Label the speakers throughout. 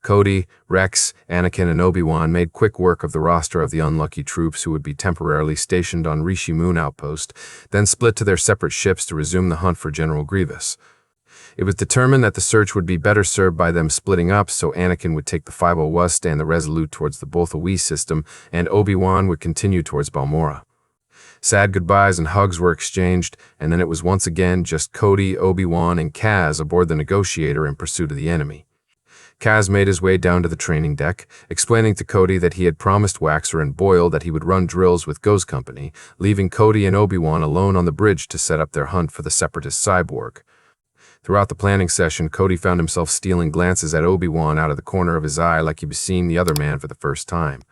Speaker 1: Cody, Rex, Anakin, and Obi-Wan made quick work of the roster of the unlucky troops who would be temporarily stationed on Rishi Moon Outpost, then split to their separate ships to resume the hunt for General Grievous. It was determined that the search would be better served by them splitting up, so Anakin would take the 50 West and the Resolute towards the Botha-Wee system, and Obi-Wan would continue towards Balmorra. Sad goodbyes and hugs were exchanged, and then it was once again just Cody, Obi-Wan, and Kaz aboard the Negotiator in pursuit of the enemy. Kaz made his way down to the training deck, explaining to Cody that he had promised Waxer and Boyle that he would run drills with Ghost Company, leaving Cody and Obi-Wan alone on the bridge to set up their hunt for the Separatist cyborg. Throughout the planning session, Cody found himself stealing glances at Obi-Wan out of the corner of his eye like he was seeing the other man for the first time.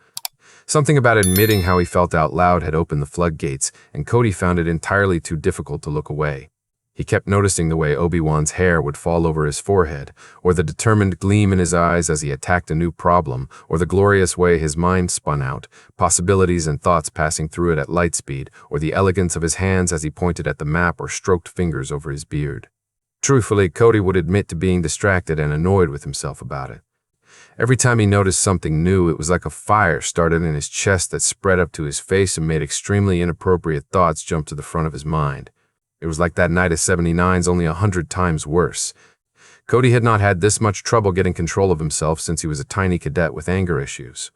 Speaker 1: Something about admitting how he felt out loud had opened the floodgates, and Cody found it entirely too difficult to look away. He kept noticing the way Obi-Wan's hair would fall over his forehead, or the determined gleam in his eyes as he attacked a new problem, or the glorious way his mind spun out, possibilities and thoughts passing through it at light speed, or the elegance of his hands as he pointed at the map or stroked fingers over his beard. Truthfully, Cody would admit to being distracted and annoyed with himself about it. Every time he noticed something new, it was like a fire started in his chest that spread up to his face and made extremely inappropriate thoughts jump to the front of his mind. It was like that night of 79's only 100 times worse. Cody had not had this much trouble getting control of himself since he was a tiny cadet with anger issues.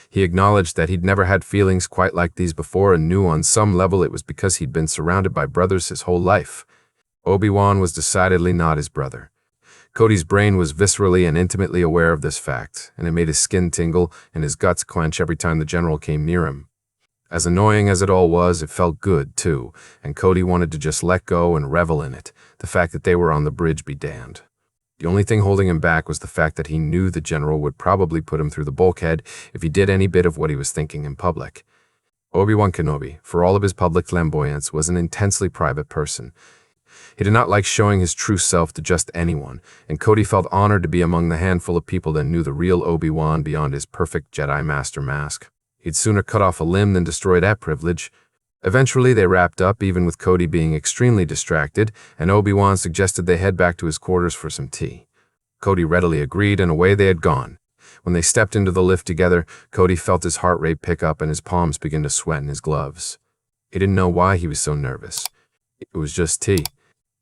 Speaker 1: He acknowledged that he'd never had feelings quite like these before and knew on some level it was because he'd been surrounded by brothers his whole life. Obi-Wan was decidedly not his brother. Cody's brain was viscerally and intimately aware of this fact, and it made his skin tingle and his guts clench every time the general came near him. As annoying as it all was, it felt good, too, and Cody wanted to just let go and revel in it, the fact that they were on the bridge be damned. The only thing holding him back was the fact that he knew the general would probably put him through the bulkhead if he did any bit of what he was thinking in public. Obi-Wan Kenobi, for all of his public flamboyance, was an intensely private person. He did not like showing his true self to just anyone, and Cody felt honored to be among the handful of people that knew the real Obi-Wan beyond his perfect Jedi Master mask. He'd sooner cut off a limb than destroy that privilege. Eventually, they wrapped up, even with Cody being extremely distracted, and Obi-Wan suggested they head back to his quarters for some tea. Cody readily agreed, and away they had gone. When they stepped into the lift together, Cody felt his heart rate pick up and his palms begin to sweat in his gloves. He didn't know why he was so nervous. It was just tea.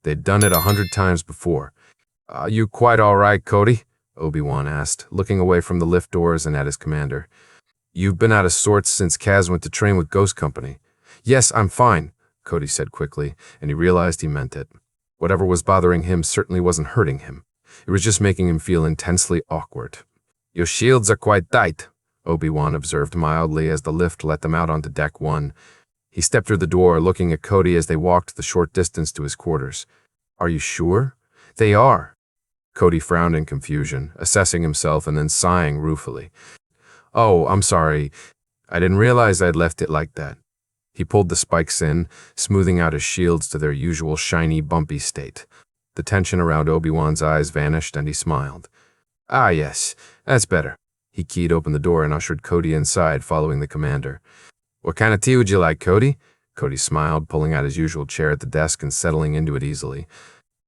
Speaker 1: They'd done it 100 times before. "Are you quite all right, Cody?" Obi-Wan asked, looking away from the lift doors and at his commander. "You've been out of sorts since Kaz went to train with Ghost Company." "Yes, I'm fine," Cody said quickly, and he realized he meant it. Whatever was bothering him certainly wasn't hurting him. It was just making him feel intensely awkward. "Your shields are quite tight," Obi-Wan observed mildly as the lift let them out onto Deck 1. He stepped through the door, looking at Cody as they walked the short distance to his quarters. "Are you sure?" "They are." Cody frowned in confusion, assessing himself and then sighing ruefully. "Oh, I'm sorry. I didn't realize I'd left it like that." He pulled the spikes in, smoothing out his shields to their usual shiny, bumpy state. The tension around Obi-Wan's eyes vanished and he smiled. "Ah, yes, that's better." He keyed open the door and ushered Cody inside, following the commander. "What kind of tea would you like, Cody?" Cody smiled, pulling out his usual chair at the desk and settling into it easily.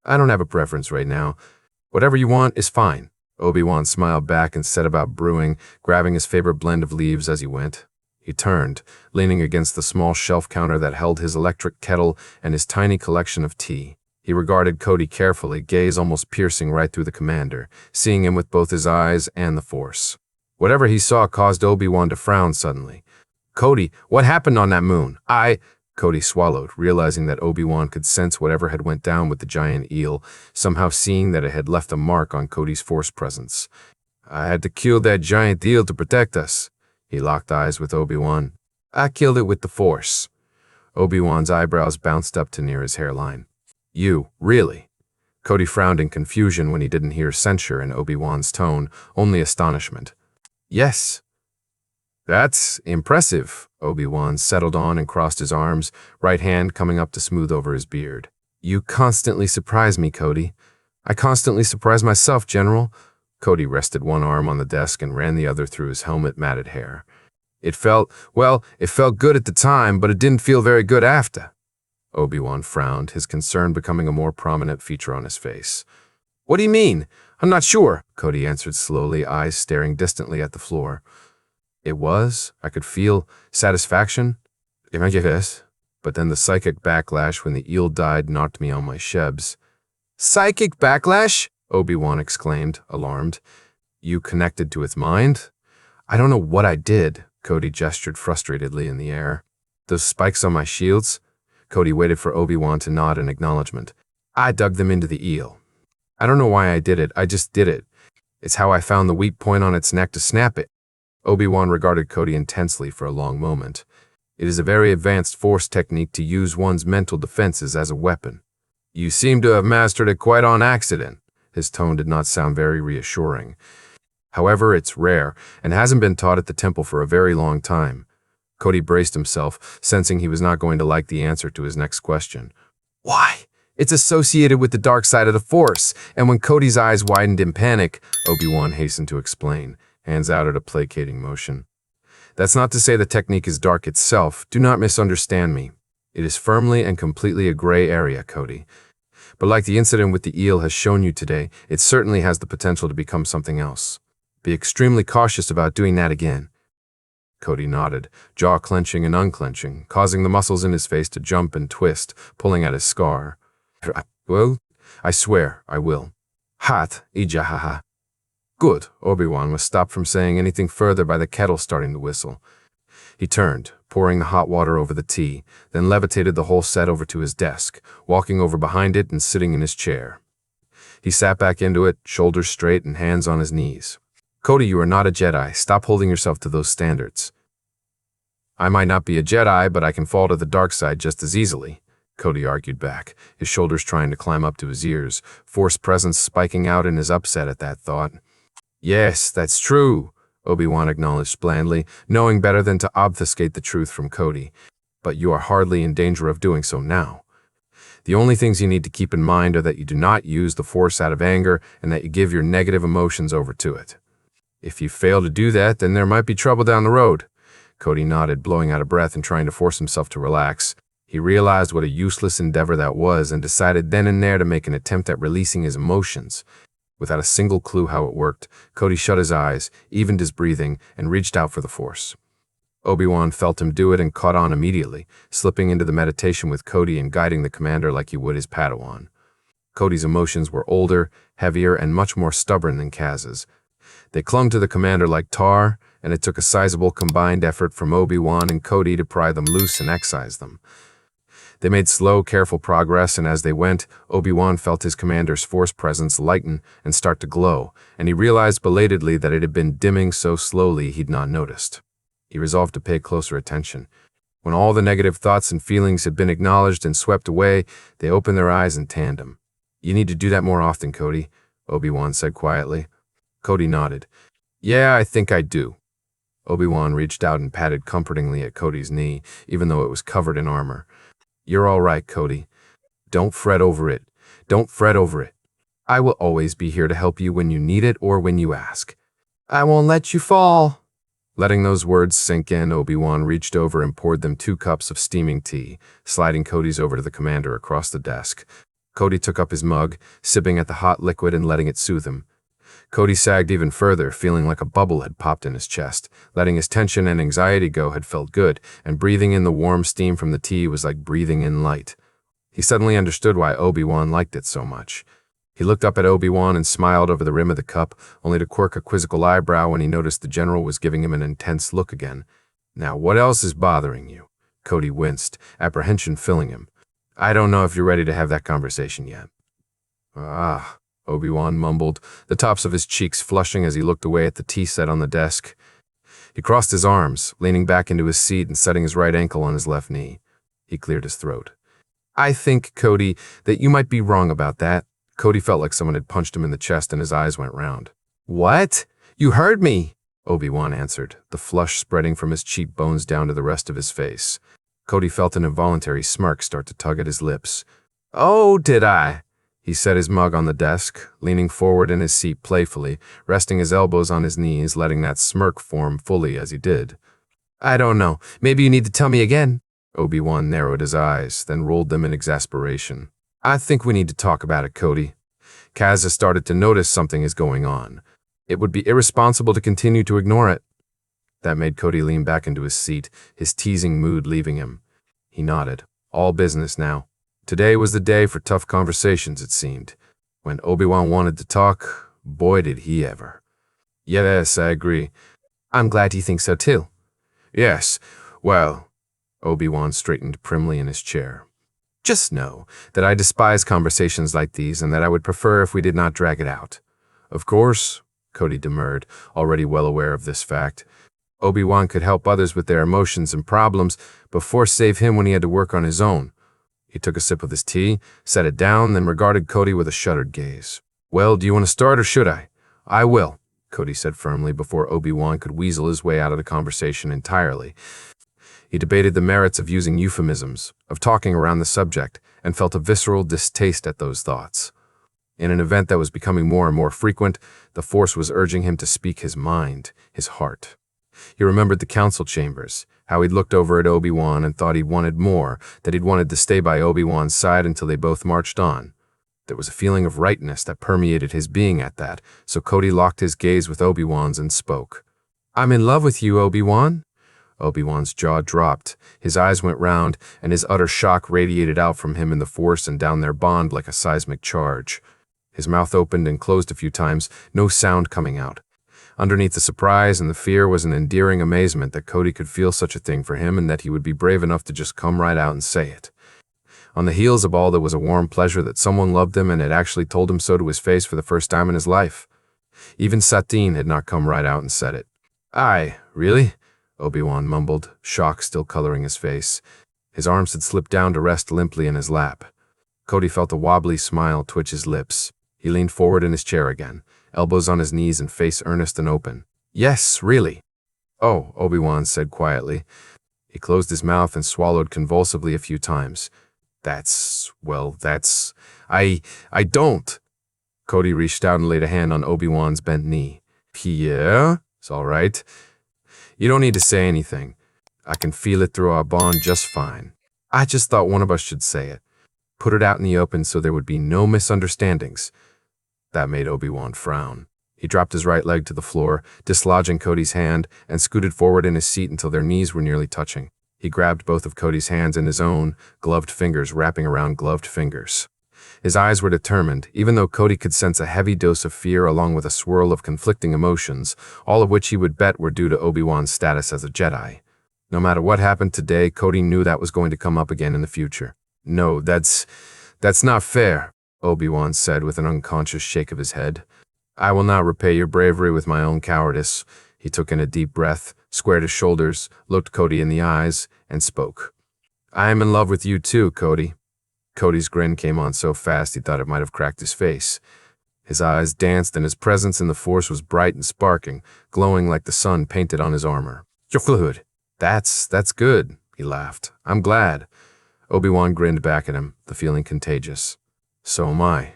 Speaker 1: "I don't have a preference right now. Whatever you want is fine." Obi-Wan smiled back and set about brewing, grabbing his favorite blend of leaves as he went. He turned, leaning against the small shelf counter that held his electric kettle and his tiny collection of tea. He regarded Cody carefully, gaze almost piercing right through the commander, seeing him with both his eyes and the Force. Whatever he saw caused Obi-Wan to frown suddenly. "Cody, what happened on that moon?" Cody swallowed, realizing that Obi-Wan could sense whatever had went down with the giant eel, somehow seeing that it had left a mark on Cody's Force presence. "I had to kill that giant eel to protect us." He locked eyes with Obi-Wan. "I killed it with the Force." Obi-Wan's eyebrows bounced up to near his hairline. "You, really?" Cody frowned in confusion when he didn't hear censure in Obi-Wan's tone, only astonishment. "Yes." "That's impressive." Obi-Wan settled on and crossed his arms, right hand coming up to smooth over his beard. "You constantly surprise me, Cody." "I constantly surprise myself, General." Cody rested one arm on the desk and ran the other through his helmet-matted hair. It felt good at the time, but it didn't feel very good after." Obi-Wan frowned, his concern becoming a more prominent feature on his face. What do you mean? I'm not sure, Cody answered slowly, eyes staring distantly at the floor. It was. I could feel satisfaction. But then the psychic backlash when the eel died knocked me on my shebs. Psychic backlash? Obi-Wan exclaimed, alarmed. You connected to its mind? I don't know what I did, Cody gestured frustratedly in the air. Those spikes on my shields? Cody waited for Obi-Wan to nod in acknowledgement. I dug them into the eel. I don't know why I did it, I just did it. It's how I found the weak point on its neck to snap it. Obi-Wan regarded Cody intensely for a long moment. It is a very advanced force technique to use one's mental defenses as a weapon. You seem to have mastered it quite on accident. His tone did not sound very reassuring. However, it's rare and hasn't been taught at the temple for a very long time. Cody braced himself, sensing he was not going to like the answer to his next question. Why? It's associated with the dark side of the Force, and when Cody's eyes widened in panic, Obi-Wan hastened to explain, hands out at a placating motion. That's not to say the technique is dark itself. Do not misunderstand me. It is firmly and completely a gray area, Cody. But like the incident with the eel has shown you today, it certainly has the potential to become something else. Be extremely cautious about doing that again. Cody nodded, jaw clenching and unclenching, causing the muscles in his face to jump and twist, pulling at his scar. Well, I swear I will. Hat, ijahaha. Good. Obi-Wan was stopped from saying anything further by the kettle starting to whistle. He turned, pouring the hot water over the tea, then levitated the whole set over to his desk, walking over behind it and sitting in his chair. He sat back into it, shoulders straight and hands on his knees. Cody, you are not a Jedi. Stop holding yourself to those standards. I might not be a Jedi, but I can fall to the dark side just as easily, Cody argued back, his shoulders trying to climb up to his ears, Force presence spiking out in his upset at that thought. Yes, that's true, Obi-Wan acknowledged blandly, knowing better than to obfuscate the truth from Cody. But you are hardly in danger of doing so now. The only things you need to keep in mind are that you do not use the Force out of anger and that you give your negative emotions over to it. If you fail to do that, then there might be trouble down the road. Cody nodded, blowing out a breath and trying to force himself to relax. He realized what a useless endeavor that was and decided then and there to make an attempt at releasing his emotions. Without a single clue how it worked, Cody shut his eyes, evened his breathing, and reached out for the Force. Obi-Wan felt him do it and caught on immediately, slipping into the meditation with Cody and guiding the commander like he would his Padawan. Cody's emotions were older, heavier, and much more stubborn than Kaz's. They clung to the commander like tar, and it took a sizable combined effort from Obi-Wan and Cody to pry them loose and excise them. They made slow, careful progress, and as they went, Obi-Wan felt his commander's Force presence lighten and start to glow, and he realized belatedly that it had been dimming so slowly he'd not noticed. He resolved to pay closer attention. When all the negative thoughts and feelings had been acknowledged and swept away, they opened their eyes in tandem. You need to do that more often, Cody, Obi-Wan said quietly. Cody nodded. Yeah, I think I do. Obi-Wan reached out and patted comfortingly at Cody's knee, even though it was covered in armor. You're all right, Cody. Don't fret over it. Don't fret over it. I will always be here to help you when you need it or when you ask. I won't let you fall. Letting those words sink in, Obi-Wan reached over and poured them 2 cups of steaming tea, sliding Cody's over to the commander across the desk. Cody took up his mug, sipping at the hot liquid and letting it soothe him. Cody sagged even further, feeling like a bubble had popped in his chest. Letting his tension and anxiety go had felt good, and breathing in the warm steam from the tea was like breathing in light. He suddenly understood why Obi-Wan liked it so much. He looked up at Obi-Wan and smiled over the rim of the cup, only to quirk a quizzical eyebrow when he noticed the general was giving him an intense look again. Now, what else is bothering you? Cody winced, apprehension filling him. I don't know if you're ready to have that conversation yet. Ah, Obi-Wan mumbled, the tops of his cheeks flushing as he looked away at the tea set on the desk. He crossed his arms, leaning back into his seat and setting his right ankle on his left knee. He cleared his throat. I think, Cody, that you might be wrong about that. Cody felt like someone had punched him in the chest and his eyes went round. What? You heard me, Obi-Wan answered, the flush spreading from his cheekbones down to the rest of his face. Cody felt an involuntary smirk start to tug at his lips. Oh, did I? He set his mug on the desk, leaning forward in his seat playfully, resting his elbows on his knees, letting that smirk form fully as he did. I don't know. Maybe you need to tell me again. Obi-Wan narrowed his eyes, then rolled them in exasperation. I think we need to talk about it, Cody. Kaz has started to notice something is going on. It would be irresponsible to continue to ignore it. That made Cody lean back into his seat, his teasing mood leaving him. He nodded. All business now. Today was the day for tough conversations, it seemed. When Obi-Wan wanted to talk, boy did he ever. Yes, I agree. I'm glad you think so too. Yes, well, Obi-Wan straightened primly in his chair. Just know that I despise conversations like these and that I would prefer if we did not drag it out. Of course, Cody demurred, already well aware of this fact. Obi-Wan could help others with their emotions and problems, but Force save him when he had to work on his own. He took a sip of his tea, set it down, then regarded Cody with a shuttered gaze. Well, do you want to start or should I? I will, Cody said firmly before Obi-Wan could weasel his way out of the conversation entirely. He debated the merits of using euphemisms, of talking around the subject, and felt a visceral distaste at those thoughts. In an event that was becoming more and more frequent, the Force was urging him to speak his mind, his heart. He remembered the council chambers, how he'd looked over at Obi-Wan and thought he'd wanted more, that he'd wanted to stay by Obi-Wan's side until they both marched on. There was a feeling of rightness that permeated his being at that, so Cody locked his gaze with Obi-Wan's and spoke. I'm in love with you, Obi-Wan. Obi-Wan's jaw dropped, his eyes went round, and his utter shock radiated out from him in the Force and down their bond like a seismic charge. His mouth opened and closed a few times, no sound coming out. Underneath the surprise and the fear was an endearing amazement that Cody could feel such a thing for him and that he would be brave enough to just come right out and say it. On the heels of all, there was a warm pleasure that someone loved him and had actually told him so to his face for the first time in his life. Even Satine had not come right out and said it. Aye, really? Obi-Wan mumbled, shock still coloring his face. His arms had slipped down to rest limply in his lap. Cody felt a wobbly smile twitch his lips. He leaned forward in his chair again, elbows on his knees and face earnest and open. Yes, really. Oh, Obi-Wan said quietly. He closed his mouth and swallowed convulsively a few times. I don't. Cody reached out and laid a hand on Obi-Wan's bent knee. Yeah, it's all right. You don't need to say anything. I can feel it through our bond just fine. I just thought one of us should say it. Put it out in the open so there would be no misunderstandings. That made Obi-Wan frown. He dropped his right leg to the floor, dislodging Cody's hand, and scooted forward in his seat until their knees were nearly touching. He grabbed both of Cody's hands in his own, gloved fingers wrapping around gloved fingers. His eyes were determined, even though Cody could sense a heavy dose of fear along with a swirl of conflicting emotions, all of which he would bet were due to Obi-Wan's status as a Jedi. No matter what happened today, Cody knew that was going to come up again in the future. No, that's not fair, Obi-Wan said with an unconscious shake of his head. I will not repay your bravery with my own cowardice. He took in a deep breath, squared his shoulders, looked Cody in the eyes, and spoke. I am in love with you too, Cody. Cody's grin came on so fast he thought it might have cracked his face. His eyes danced and his presence in the Force was bright and sparking, glowing like the sun painted on his armor. You're fluid. That's good, he laughed. I'm glad. Obi-Wan grinned back at him, the feeling contagious. So am I.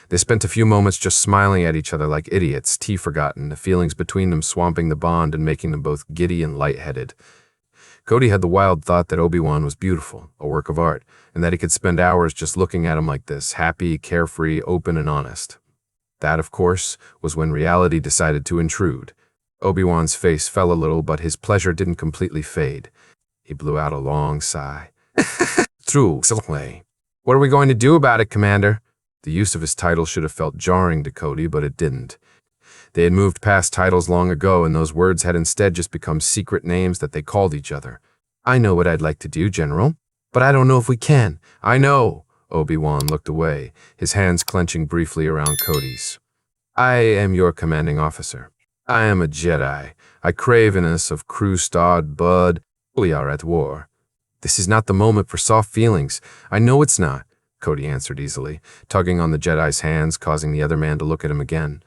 Speaker 1: They spent a few moments just smiling at each other like idiots, tea forgotten, the feelings between them swamping the bond and making them both giddy and lightheaded. Cody had the wild thought that Obi-Wan was beautiful, a work of art, and that he could spend hours just looking at him like this, happy, carefree, open, and honest. That, of course, was when reality decided to intrude. Obi-Wan's face fell a little, but his pleasure didn't completely fade. He blew out a long sigh. True, certainly. What are we going to do about it, Commander? The use of his title should have felt jarring to Cody, but it didn't. They had moved past titles long ago, and those words had instead just become secret names that they called each other. I know what I'd like to do, General, but I don't know if we can. I know. Obi-Wan looked away, his hands clenching briefly around Cody's. I am your commanding officer. I am a Jedi. I craveness of crew-starred blood. We are at war. This is not the moment for soft feelings. I know it's not, Cody answered easily, tugging on the Jedi's hands, causing the other man to look at him again.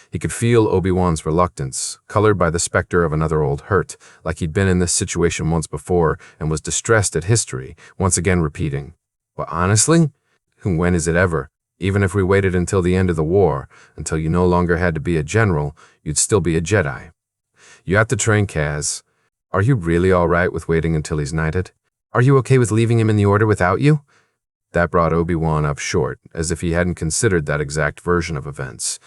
Speaker 1: He could feel Obi-Wan's reluctance, colored by the specter of another old hurt, like he'd been in this situation once before and was distressed at history, once again repeating, Well, honestly? When is it ever? Even if we waited until the end of the war, until you no longer had to be a general, you'd still be a Jedi. You have to train Kaz. Are you really all right with waiting until he's knighted? Are you okay with leaving him in the Order without you? That brought Obi-Wan up short, as if he hadn't considered that exact version of events.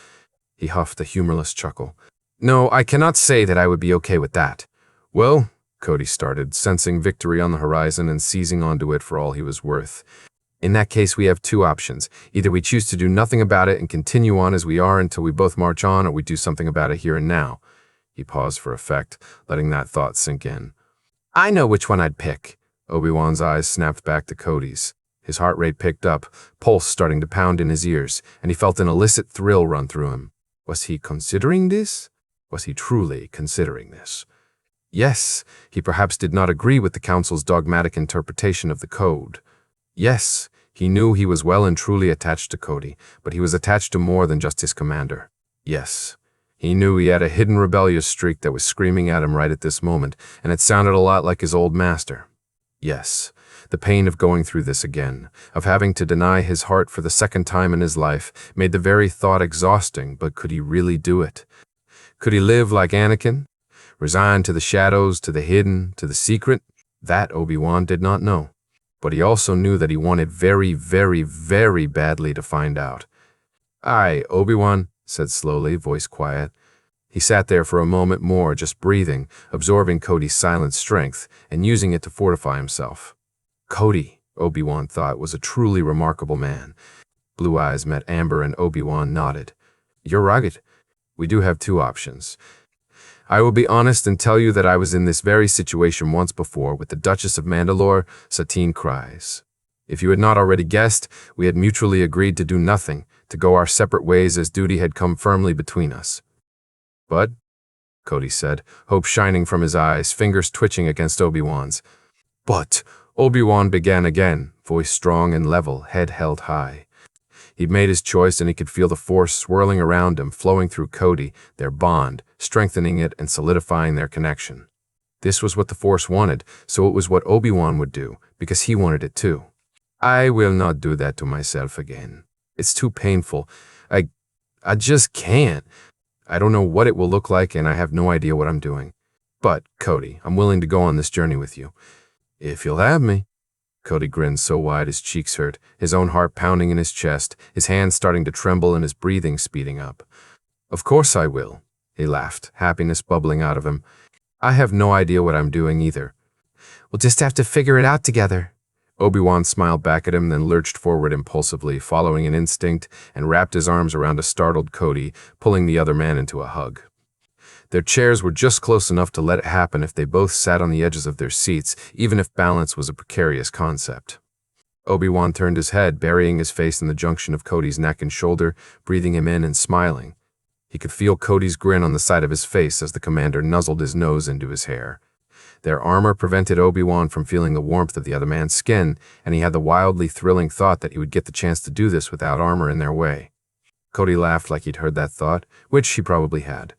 Speaker 1: He huffed a humorless chuckle. "No, I cannot say that I would be okay with that." "Well," Cody started, sensing victory on the horizon and seizing onto it for all he was worth. "In that case, we have two options. Either we choose to do nothing about it and continue on as we are until we both march on, or we do something about it here and now." He paused for effect, letting that thought sink in. "I know which one I'd pick." Obi-Wan's eyes snapped back to Cody's. His heart rate picked up, pulse starting to pound in his ears, and he felt an illicit thrill run through him. Was he considering this? Was he truly considering this? Yes, he perhaps did not agree with the Council's dogmatic interpretation of the code. Yes, he knew he was well and truly attached to Cody, but he was attached to more than just his commander. Yes, he knew he had a hidden rebellious streak that was screaming at him right at this moment, and it sounded a lot like his old master. Yes, the pain of going through this again, of having to deny his heart for the second time in his life, made the very thought exhausting, but could he really do it? Could he live like Anakin? Resigned to the shadows, to the hidden, to the secret? That Obi-Wan did not know. But he also knew that he wanted very, very, very badly to find out. "Aye, Obi-Wan," said slowly, voice quiet. He sat there for a moment more, just breathing, absorbing Cody's silent strength, and using it to fortify himself. Cody, Obi-Wan thought, was a truly remarkable man. Blue eyes met amber and Obi-Wan nodded. "You're right. We do have two options. I will be honest and tell you that I was in this very situation once before with the Duchess of Mandalore, Satine Kryze. If you had not already guessed, we had mutually agreed to do nothing, to go our separate ways as duty had come firmly between us." "But," Cody said, hope shining from his eyes, fingers twitching against Obi-Wan's. "But," Obi-Wan began again, voice strong and level, head held high. He'd made his choice and he could feel the force swirling around him, flowing through Cody, their bond, strengthening it and solidifying their connection. This was what the force wanted, so it was what Obi-Wan would do, because he wanted it too. "I will not do that to myself again. It's too painful. I just can't. I don't know what it will look like, and I have no idea what I'm doing. But, Cody, I'm willing to go on this journey with you. If you'll have me." Cody grinned so wide his cheeks hurt, his own heart pounding in his chest, his hands starting to tremble and his breathing speeding up. "Of course I will," he laughed, happiness bubbling out of him. "I have no idea what I'm doing either." "We'll just have to figure it out together." Obi-Wan smiled back at him, then lurched forward impulsively, following an instinct, and wrapped his arms around a startled Cody, pulling the other man into a hug. Their chairs were just close enough to let it happen if they both sat on the edges of their seats, even if balance was a precarious concept. Obi-Wan turned his head, burying his face in the junction of Cody's neck and shoulder, breathing him in and smiling. He could feel Cody's grin on the side of his face as the commander nuzzled his nose into his hair. Their armor prevented Obi-Wan from feeling the warmth of the other man's skin, and he had the wildly thrilling thought that he would get the chance to do this without armor in their way. Cody laughed like he'd heard that thought, which he probably had.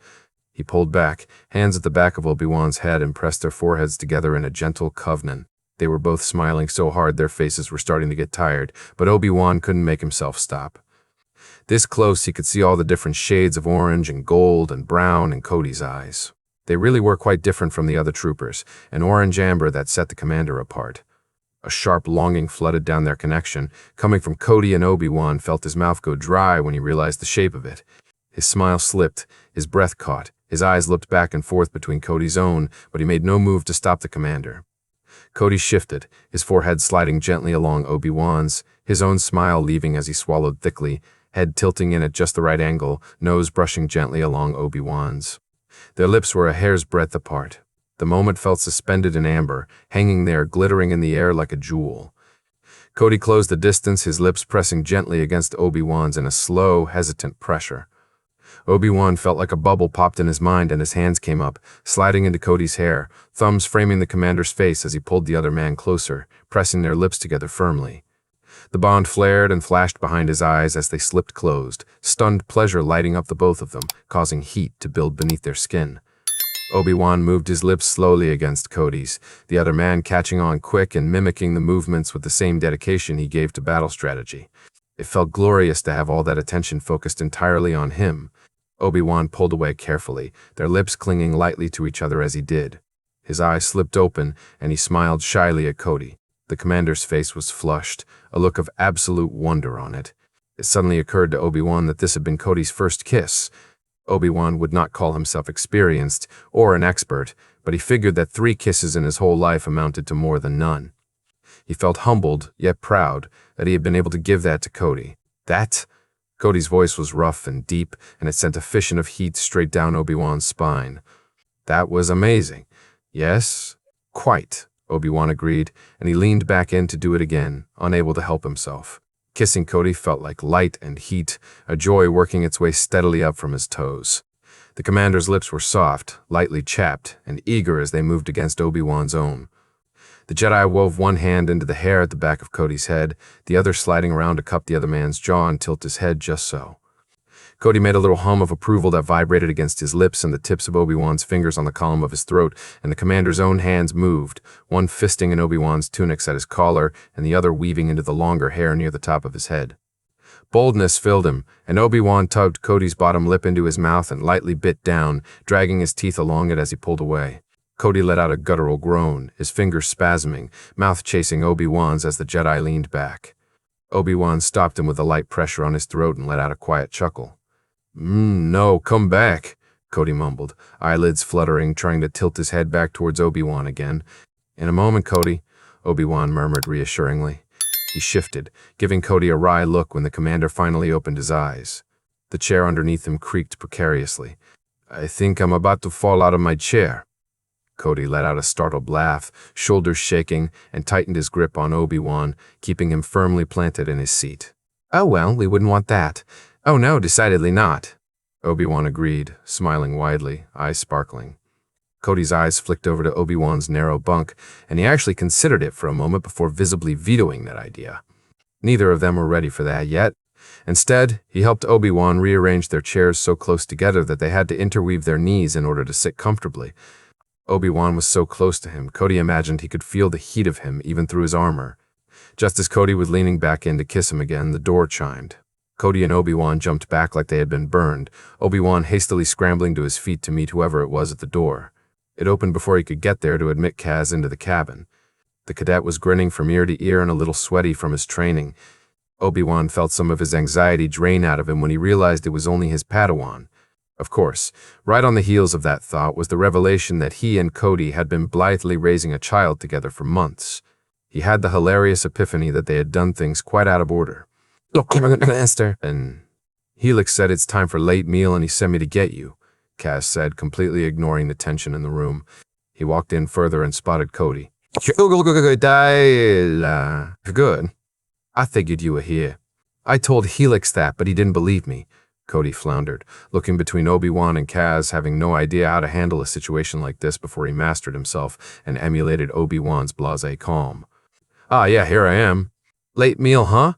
Speaker 1: He pulled back, hands at the back of Obi-Wan's head, and pressed their foreheads together in a gentle covenant. They were both smiling so hard their faces were starting to get tired, but Obi-Wan couldn't make himself stop. This close, he could see all the different shades of orange and gold and brown in Cody's eyes. They really were quite different from the other troopers, an orange amber that set the commander apart. A sharp longing flooded down their connection. Coming from Cody, and Obi-Wan felt his mouth go dry when he realized the shape of it. His smile slipped, his breath caught, his eyes looked back and forth between Cody's own, but he made no move to stop the commander. Cody shifted, his forehead sliding gently along Obi-Wan's, his own smile leaving as he swallowed thickly, head tilting in at just the right angle, nose brushing gently along Obi-Wan's. Their lips were a hair's breadth apart. The moment felt suspended in amber, hanging there, glittering in the air like a jewel. Cody closed the distance, his lips pressing gently against Obi-Wan's in a slow, hesitant pressure. Obi-Wan felt like a bubble popped in his mind and his hands came up, sliding into Cody's hair, thumbs framing the commander's face as he pulled the other man closer, pressing their lips together firmly. The bond flared and flashed behind his eyes as they slipped closed, stunned pleasure lighting up the both of them, causing heat to build beneath their skin. Obi-Wan moved his lips slowly against Cody's, the other man catching on quick and mimicking the movements with the same dedication he gave to battle strategy. It felt glorious to have all that attention focused entirely on him. Obi-Wan pulled away carefully, their lips clinging lightly to each other as he did. His eyes slipped open, and he smiled shyly at Cody. The commander's face was flushed, a look of absolute wonder on it. It suddenly occurred to Obi-Wan that this had been Cody's first kiss. Obi-Wan would not call himself experienced or an expert, but he figured that 3 kisses in his whole life amounted to more than none. He felt humbled, yet proud, that he had been able to give that to Cody. That? Cody's voice was rough and deep, and it sent a fission of heat straight down Obi-Wan's spine. That was amazing. Yes, quite, Obi-Wan agreed, and he leaned back in to do it again, unable to help himself. Kissing Cody felt like light and heat, a joy working its way steadily up from his toes. The commander's lips were soft, lightly chapped, and eager as they moved against Obi-Wan's own. The Jedi wove one hand into the hair at the back of Cody's head, the other sliding around to cup the other man's jaw and tilt his head just so. Cody made a little hum of approval that vibrated against his lips and the tips of Obi-Wan's fingers on the column of his throat, and the commander's own hands moved, one fisting in Obi-Wan's tunics at his collar and the other weaving into the longer hair near the top of his head. Boldness filled him, and Obi-Wan tugged Cody's bottom lip into his mouth and lightly bit down, dragging his teeth along it as he pulled away. Cody let out a guttural groan, his fingers spasming, mouth chasing Obi-Wan's as the Jedi leaned back. Obi-Wan stopped him with a light pressure on his throat and let out a quiet chuckle. No, come back, Cody mumbled, eyelids fluttering, trying to tilt his head back towards Obi-Wan again. In a moment, Cody, Obi-Wan murmured reassuringly. He shifted, giving Cody a wry look when the commander finally opened his eyes. The chair underneath him creaked precariously. I think I'm about to fall out of my chair. Cody let out a startled laugh, shoulders shaking, and tightened his grip on Obi-Wan, keeping him firmly planted in his seat. Oh well, we wouldn't want that. Oh no, decidedly not. Obi-Wan agreed, smiling widely, eyes sparkling. Cody's eyes flicked over to Obi-Wan's narrow bunk, and he actually considered it for a moment before visibly vetoing that idea. Neither of them were ready for that yet. Instead, he helped Obi-Wan rearrange their chairs so close together that they had to interweave their knees in order to sit comfortably. Obi-Wan was so close to him, Cody imagined he could feel the heat of him even through his armor. Just as Cody was leaning back in to kiss him again, the door chimed. Cody and Obi-Wan jumped back like they had been burned, Obi-Wan hastily scrambling to his feet to meet whoever it was at the door. It opened before he could get there to admit Kaz into the cabin. The cadet was grinning from ear to ear and a little sweaty from his training. Obi-Wan felt some of his anxiety drain out of him when he realized it was only his Padawan. Of course, right on the heels of that thought was the revelation that he and Cody had been blithely raising a child together for months. He had the hilarious epiphany that they had done things quite out of order. Look, Master. And Helix said it's time for late meal and he sent me to get you, Kaz said, completely ignoring the tension in the room. He walked in further and spotted Cody. Good. I figured you were here. I told Helix that, but he didn't believe me. Cody floundered, looking between Obi-Wan and Kaz, having no idea how to handle a situation like this before he mastered himself and emulated Obi-Wan's blasé calm. Ah, yeah, here I am. Late meal, huh?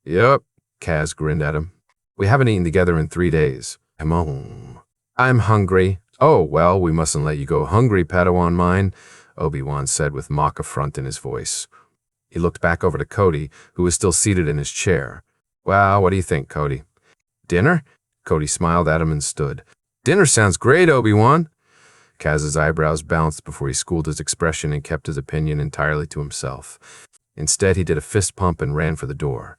Speaker 1: Yep, Kaz grinned at him. We haven't eaten together in 3 days. Come on. I'm hungry. Oh, well, we mustn't let you go hungry, Padawan mine, Obi-Wan said with mock affront in his voice. He looked back over to Cody, who was still seated in his chair. Well, what do you think, Cody? Dinner? Cody smiled at him and stood. Dinner sounds great, Obi-Wan. Kaz's eyebrows bounced before he schooled his expression and kept his opinion entirely to himself. Instead, he did a fist pump and ran for the door.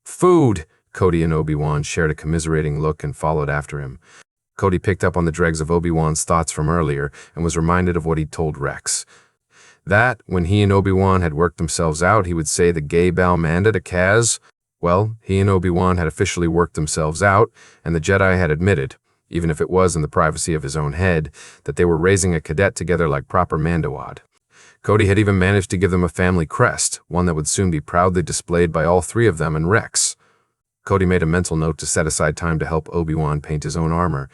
Speaker 1: Food! Cody and Obi-Wan shared a commiserating look and followed after him. Cody picked up on the dregs of Obi-Wan's thoughts from earlier and was reminded of what he'd told Rex. That, when he and Obi-Wan had worked themselves out, he would say the gay Balmanda to Kaz. Well, he and Obi-Wan had officially worked themselves out, and the Jedi had admitted, even if it was in the privacy of his own head, that they were raising a cadet together like proper Mandawad. Cody had even managed to give them a family crest, one that would soon be proudly displayed by all 3 of them and Rex. Cody made a mental note to set aside time to help Obi-Wan paint his own armor.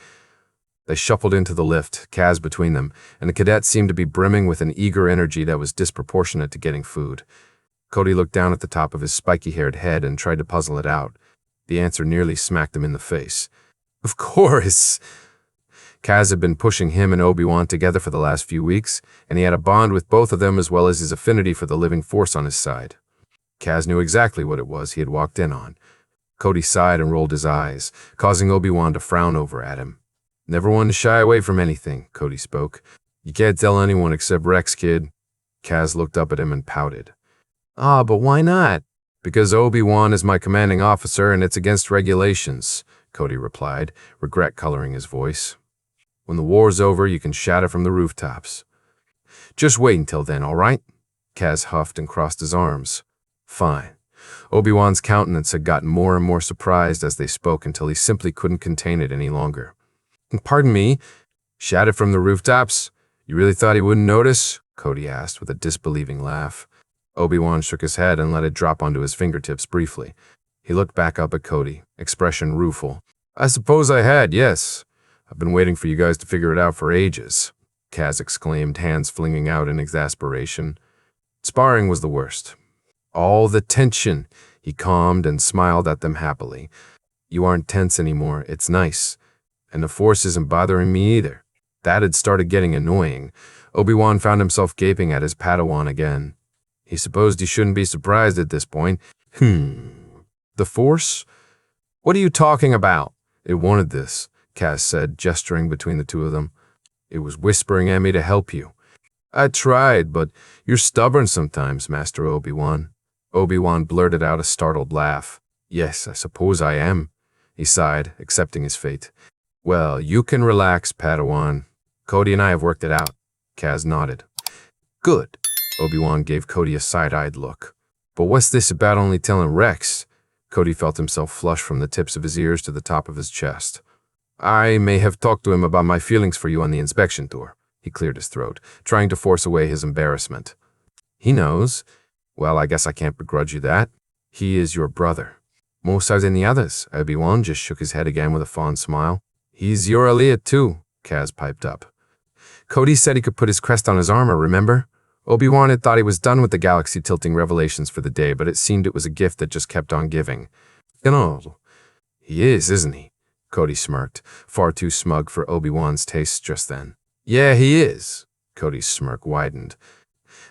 Speaker 1: They shuffled into the lift, Kaz between them, and the cadet seemed to be brimming with an eager energy that was disproportionate to getting food. Cody looked down at the top of his spiky-haired head and tried to puzzle it out. The answer nearly smacked him in the face. Of course! Kaz had been pushing him and Obi-Wan together for the last few weeks, and he had a bond with both of them as well as his affinity for the living force on his side. Kaz knew exactly what it was he had walked in on. Cody sighed and rolled his eyes, causing Obi-Wan to frown over at him. Never one to shy away from anything, Cody spoke. You can't tell anyone except Rex, kid. Kaz looked up at him and pouted. Ah, but why not? Because Obi-Wan is my commanding officer and it's against regulations, Cody replied, regret coloring his voice. When the war's over, you can shout it from the rooftops. Just wait until then, all right? Kaz huffed and crossed his arms. Fine. Obi-Wan's countenance had gotten more and more surprised as they spoke until he simply couldn't contain it any longer. Pardon me? Shout it from the rooftops? You really thought he wouldn't notice? Cody asked with a disbelieving laugh. Obi-Wan shook his head and let it drop onto his fingertips briefly. He looked back up at Cody, expression rueful. I suppose I had, yes. I've been waiting for you guys to figure it out for ages, Kaz exclaimed, hands flinging out in exasperation. Sparring was the worst. All the tension. He calmed and smiled at them happily. You aren't tense anymore, it's nice. And the Force isn't bothering me either. That had started getting annoying. Obi-Wan found himself gaping at his Padawan again. He supposed he shouldn't be surprised at this point. The Force? What are you talking about? It wanted this, Kaz said, gesturing between the two of them. It was whispering at me to help you. I tried, but you're stubborn sometimes, Master Obi-Wan. Obi-Wan blurted out a startled laugh. Yes, I suppose I am, he sighed, accepting his fate. Well, you can relax, Padawan. Cody and I have worked it out. Kaz nodded. Good. Obi-Wan gave Cody a side-eyed look. But what's this about only telling Rex? Cody felt himself flush from the tips of his ears to the top of his chest. I may have talked to him about my feelings for you on the inspection tour. He cleared his throat, trying to force away his embarrassment. He knows. Well, I guess I can't begrudge you that. He is your brother. More so than the others. Obi-Wan just shook his head again with a fond smile. He's your Aliyah too, Kaz piped up. Cody said he could put his crest on his armor, remember? Obi-Wan had thought he was done with the galaxy-tilting revelations for the day, but it seemed it was a gift that just kept on giving. You know, he is, isn't he? Cody smirked, far too smug for Obi-Wan's tastes just then. Yeah, he is. Cody's smirk widened.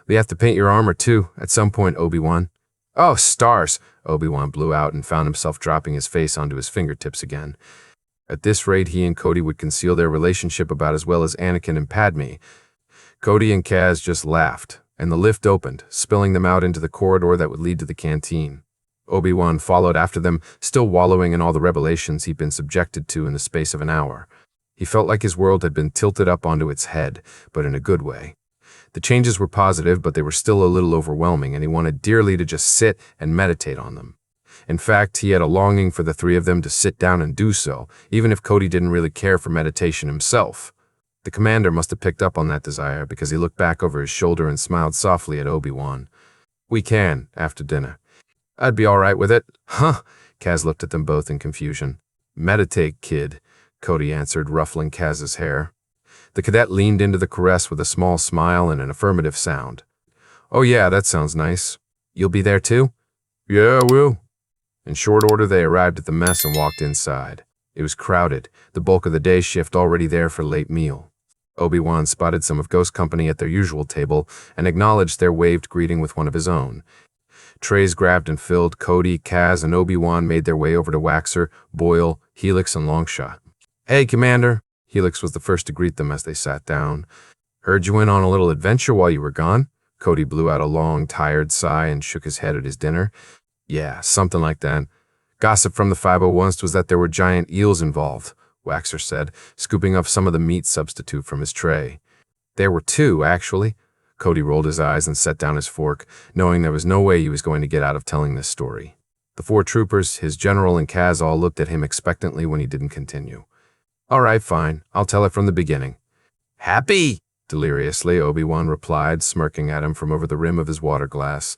Speaker 1: We have to paint your armor too, at some point, Obi-Wan. Oh, stars! Obi-Wan blew out and found himself dropping his face onto his fingertips again. At this rate, he and Cody would conceal their relationship about as well as Anakin and Padme. Cody and Kaz just laughed, and the lift opened, spilling them out into the corridor that would lead to the canteen. Obi-Wan followed after them, still wallowing in all the revelations he'd been subjected to in the space of an hour. He felt like his world had been tilted up onto its head, but in a good way. The changes were positive, but they were still a little overwhelming, and he wanted dearly to just sit and meditate on them. In fact, he had a longing for the three of them to sit down and do so, even if Cody didn't really care for meditation himself. The commander must have picked up on that desire because he looked back over his shoulder and smiled softly at Obi-Wan. We can, after dinner. I'd be all right with it. Huh? Kaz looked at them both in confusion. Meditate, kid, Cody answered, ruffling Kaz's hair. The cadet leaned into the caress with a small smile and an affirmative sound. Oh yeah, that sounds nice. You'll be there too? Yeah, I will. In short order, they arrived at the mess and walked inside. It was crowded, the bulk of the day shift already there for late meal. Obi-Wan spotted some of Ghost Company at their usual table and acknowledged their waved greeting with one of his own. Trays grabbed and filled, Cody, Kaz, and Obi-Wan made their way over to Waxer, Boyle, Helix, and Longshot. Hey, Commander! Helix was the first to greet them as they sat down. Heard you went on a little adventure while you were gone? Cody blew out a long, tired sigh and shook his head at his dinner. Yeah, something like that. Gossip from the 501st was that there were giant eels involved, Waxer said, scooping up some of the meat substitute from his tray. There were two, actually. Cody rolled his eyes and set down his fork, knowing there was no way he was going to get out of telling this story. The four troopers, his general, and Kaz all looked at him expectantly when he didn't continue. All right, fine. I'll tell it from the beginning. Happy! Deliriously, Obi-Wan replied, smirking at him from over the rim of his water glass.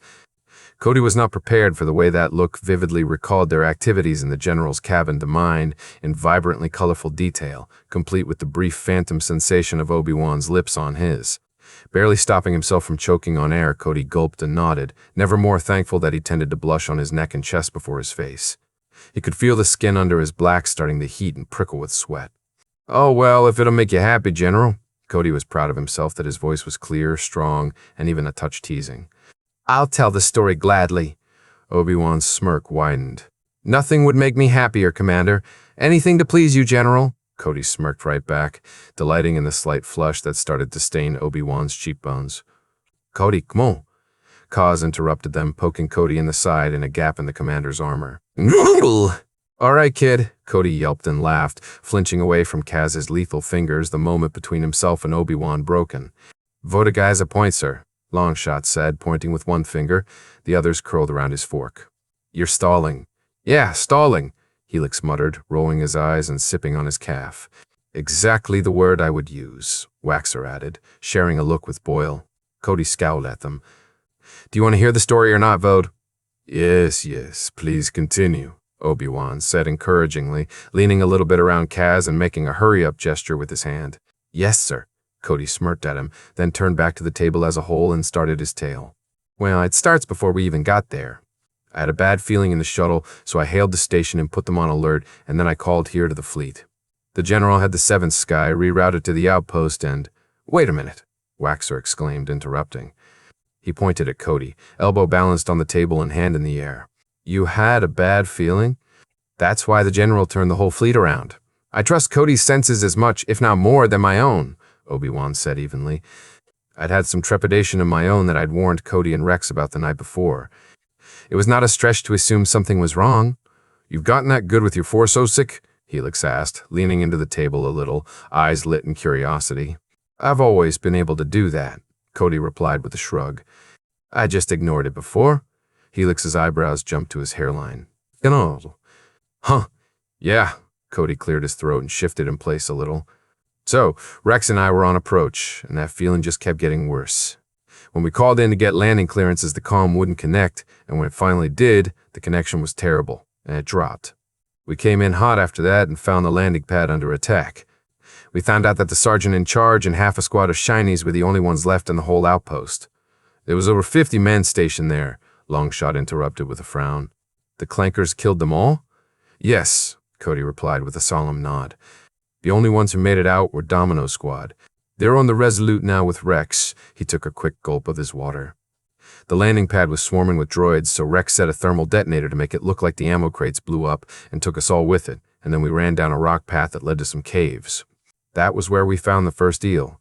Speaker 1: Cody was not prepared for the way that look vividly recalled their activities in the general's cabin to mind in vibrantly colorful detail, complete with the brief phantom sensation of Obi-Wan's lips on his. Barely stopping himself from choking on air, Cody gulped and nodded, never more thankful that he tended to blush on his neck and chest before his face. He could feel the skin under his black starting to heat and prickle with sweat. Oh, well, if it'll make you happy, General. Cody was proud of himself that his voice was clear, strong, and even a touch teasing. I'll tell the story gladly. Obi-Wan's smirk widened. Nothing would make me happier, Commander. Anything to please you, General. Cody smirked right back, delighting in the slight flush that started to stain Obi-Wan's cheekbones. Cody, come on. Kaz interrupted them, poking Cody in the side in a gap in the commander's armor. All right, kid, Cody yelped and laughed, flinching away from Kaz's lethal fingers the moment between himself and Obi-Wan broken. Vote a guy's a point, sir, Longshot said, pointing with one finger. The others curled around his fork. You're stalling. Yeah, stalling, Helix muttered, rolling his eyes and sipping on his calf. Exactly the word I would use, Waxer added, sharing a look with Boyle. Cody scowled at them. Do you want to hear the story or not, Vode? Yes, please continue, Obi-Wan said encouragingly, leaning a little bit around Kaz and making a hurry-up gesture with his hand. Yes, sir, Cody smirked at him, then turned back to the table as a whole and started his tale. Well, it starts before we even got there. I had a bad feeling in the shuttle, so I hailed the station and put them on alert, and then I called here to the fleet. The general had the 7th Sky rerouted to the outpost and— Wait a minute, Waxer exclaimed, interrupting. He pointed at Cody, elbow balanced on the table and hand in the air. You had a bad feeling? That's why the general turned the whole fleet around. I trust Cody's senses as much, if not more, than my own, Obi-Wan said evenly. I'd had some trepidation of my own that I'd warned Cody and Rex about the night before. It was not a stretch to assume something was wrong. You've gotten that good with your Force, Osik? Helix asked, leaning into the table a little, eyes lit in curiosity. I've always been able to do that, Cody replied with a shrug. I just ignored it before. Helix's eyebrows jumped to his hairline. Huh. Yeah, Cody cleared his throat and shifted in place a little. So, Rex and I were on approach, and that feeling just kept getting worse. When we called in to get landing clearances, the comm wouldn't connect, and when it finally did, the connection was terrible, and it dropped. We came in hot after that and found the landing pad under attack. We found out that the sergeant in charge and half a squad of shinies were the only ones left in the whole outpost. There was over 50 men stationed there, Longshot interrupted with a frown. The clankers killed them all? Yes, Cody replied with a solemn nod. The only ones who made it out were Domino Squad. They're on the Resolute now with Rex. He took a quick gulp of his water. The landing pad was swarming with droids, so Rex set a thermal detonator to make it look like the ammo crates blew up and took us all with it, and then we ran down a rock path that led to some caves. That was where we found the first eel.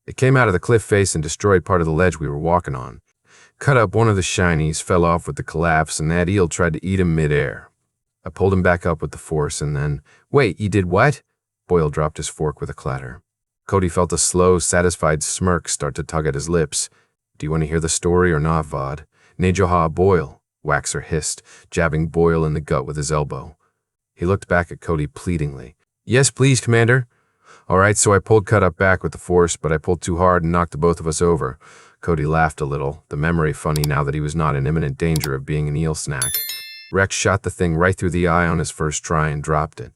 Speaker 1: It came out of the cliff face and destroyed part of the ledge we were walking on. Cut up one of the shinies, fell off with the collapse, and that eel tried to eat him midair. I pulled him back up with the Force and then— Wait, you did what? Boyle dropped his fork with a clatter. Cody felt a slow, satisfied smirk start to tug at his lips. Do you want to hear the story or not, Vod? Nejoha Boyle, Waxer hissed, jabbing Boyle in the gut with his elbow. He looked back at Cody pleadingly. Yes, please, Commander. All right, so I pulled Cut Up back with the Force, but I pulled too hard and knocked the both of us over. Cody laughed a little, the memory funny now that he was not in imminent danger of being an eel snack. Rex shot the thing right through the eye on his first try and dropped it.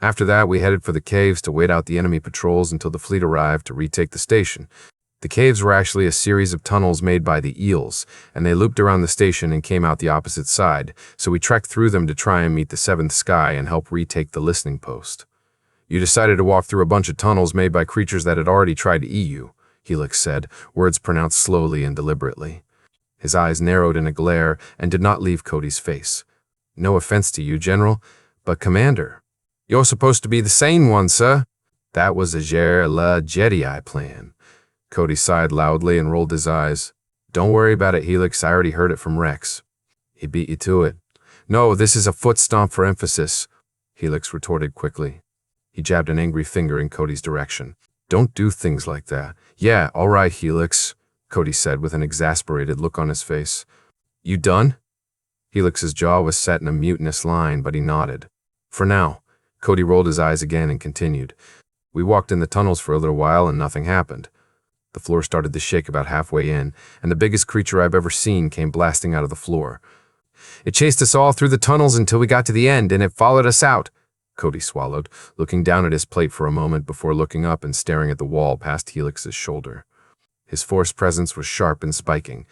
Speaker 1: After that, we headed for the caves to wait out the enemy patrols until the fleet arrived to retake the station. The caves were actually a series of tunnels made by the eels, and they looped around the station and came out the opposite side, so we trekked through them to try and meet the 7th Sky and help retake the listening post. You decided to walk through a bunch of tunnels made by creatures that had already tried to eat you, Helix said, words pronounced slowly and deliberately. His eyes narrowed in a glare and did not leave Cody's face. No offense to you, General, but Commander. You're supposed to be the sane one, sir. That was a Jedi plan. Cody sighed loudly and rolled his eyes. Don't worry about it, Helix. I already heard it from Rex. He beat you to it. No, this is a foot stomp for emphasis, Helix retorted quickly. He jabbed an angry finger in Cody's direction. Don't do things like that. Yeah, all right, Helix, Cody said with an exasperated look on his face. You done? Helix's jaw was set in a mutinous line, but he nodded. For now. Cody rolled his eyes again and continued. We walked in the tunnels for a little while and nothing happened. The floor started to shake about halfway in, and the biggest creature I've ever seen came blasting out of the floor. It chased us all through the tunnels until we got to the end, and it followed us out. Cody swallowed, looking down at his plate for a moment before looking up and staring at the wall past Helix's shoulder. His Force presence was sharp and spiking.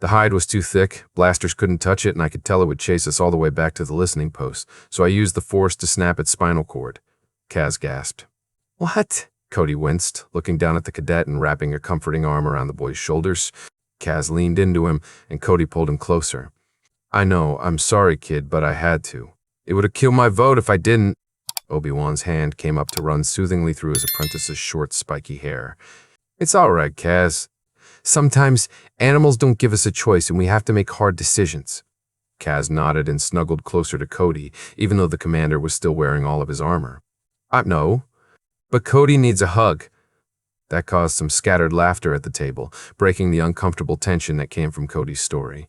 Speaker 1: The hide was too thick, blasters couldn't touch it, and I could tell it would chase us all the way back to the listening post, so I used the Force to snap its spinal cord. Kaz gasped. What? Cody winced, looking down at the cadet and wrapping a comforting arm around the boy's shoulders. Kaz leaned into him, and Cody pulled him closer. I know, I'm sorry, kid, but I had to. It would have killed my vote if I didn't. Obi-Wan's hand came up to run soothingly through his apprentice's short, spiky hair. It's all right, Kaz. Sometimes animals don't give us a choice and we have to make hard decisions. Kaz nodded and snuggled closer to Cody, even though the commander was still wearing all of his armor. No, but Cody needs a hug. That caused some scattered laughter at the table, breaking the uncomfortable tension that came from Cody's story.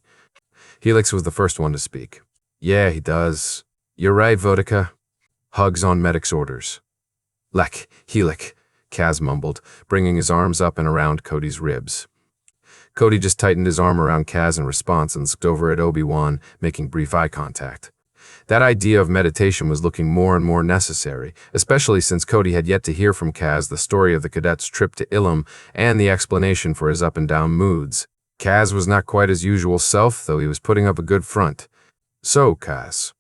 Speaker 1: Helix was the first one to speak. Yeah, he does. You're right, Vodka. Hugs on medic's orders. Lek, Helix, Kaz mumbled, bringing his arms up and around Cody's ribs. Cody just tightened his arm around Kaz in response and looked over at Obi-Wan, making brief eye contact. That idea of meditation was looking more and more necessary, especially since Cody had yet to hear from Kaz the story of the cadet's trip to Ilum and the explanation for his up-and-down moods. Kaz was not quite his usual self, though he was putting up a good front. So, Kaz,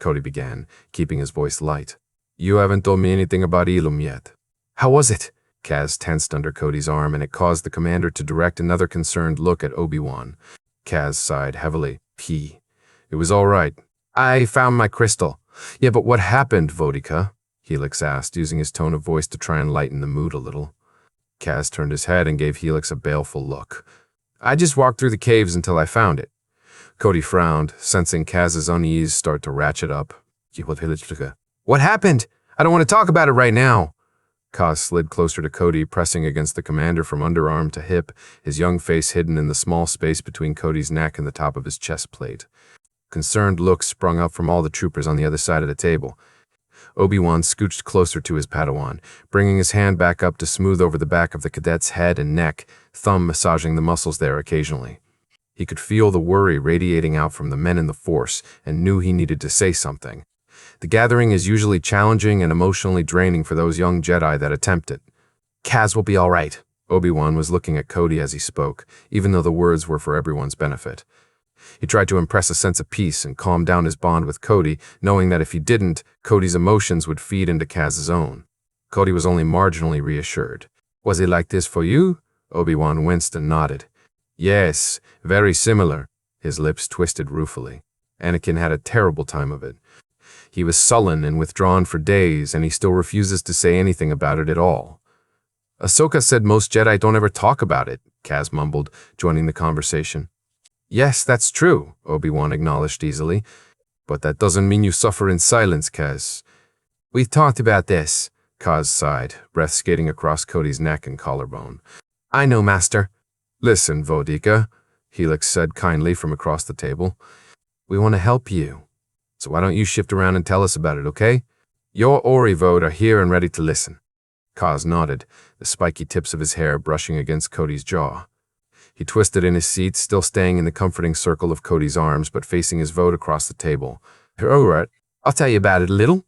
Speaker 1: Cody began, keeping his voice light. You haven't told me anything about Ilum yet. How was it? Kaz tensed under Cody's arm, and it caused the commander to direct another concerned look at Obi-Wan. Kaz sighed heavily. It was all right. I found my crystal. Yeah, but what happened, Vodka? Helix asked, using his tone of voice to try and lighten the mood a little. Kaz turned his head and gave Helix a baleful look. I just walked through the caves until I found it. Cody frowned, sensing Kaz's unease start to ratchet up. What happened? I don't want to talk about it right now. Kaz slid closer to Cody, pressing against the commander from underarm to hip, his young face hidden in the small space between Cody's neck and the top of his chest plate. Concerned looks sprung up from all the troopers on the other side of the table. Obi-Wan scooched closer to his Padawan, bringing his hand back up to smooth over the back of the cadet's head and neck, thumb massaging the muscles there occasionally. He could feel the worry radiating out from the men in the Force and knew he needed to say something. The gathering is usually challenging and emotionally draining for those young Jedi that attempt it. Kaz will be all right. Obi-Wan was looking at Cody as he spoke, even though the words were for everyone's benefit. He tried to impress a sense of peace and calm down his bond with Cody, knowing that if he didn't, Cody's emotions would feed into Kaz's own. Cody was only marginally reassured. Was it like this for you? Obi-Wan winced and nodded. Yes, very similar. His lips twisted ruefully. Anakin had a terrible time of it. He was sullen and withdrawn for days, and he still refuses to say anything about it at all. Ahsoka said most Jedi don't ever talk about it, Kaz mumbled, joining the conversation. Yes, that's true, Obi-Wan acknowledged easily. But that doesn't mean you suffer in silence, Kaz. We've talked about this, Kaz sighed, breath skating across Cody's neck and collarbone. I know, Master. Listen, Vodka, Helix said kindly from across the table. We want to help you. So why don't you shift around and tell us about it, okay? Your Ori-Vod are here and ready to listen. Kaz nodded, the spiky tips of his hair brushing against Cody's jaw. He twisted in his seat, still staying in the comforting circle of Cody's arms, but facing his Vod across the table. All right, I'll tell you about it a little.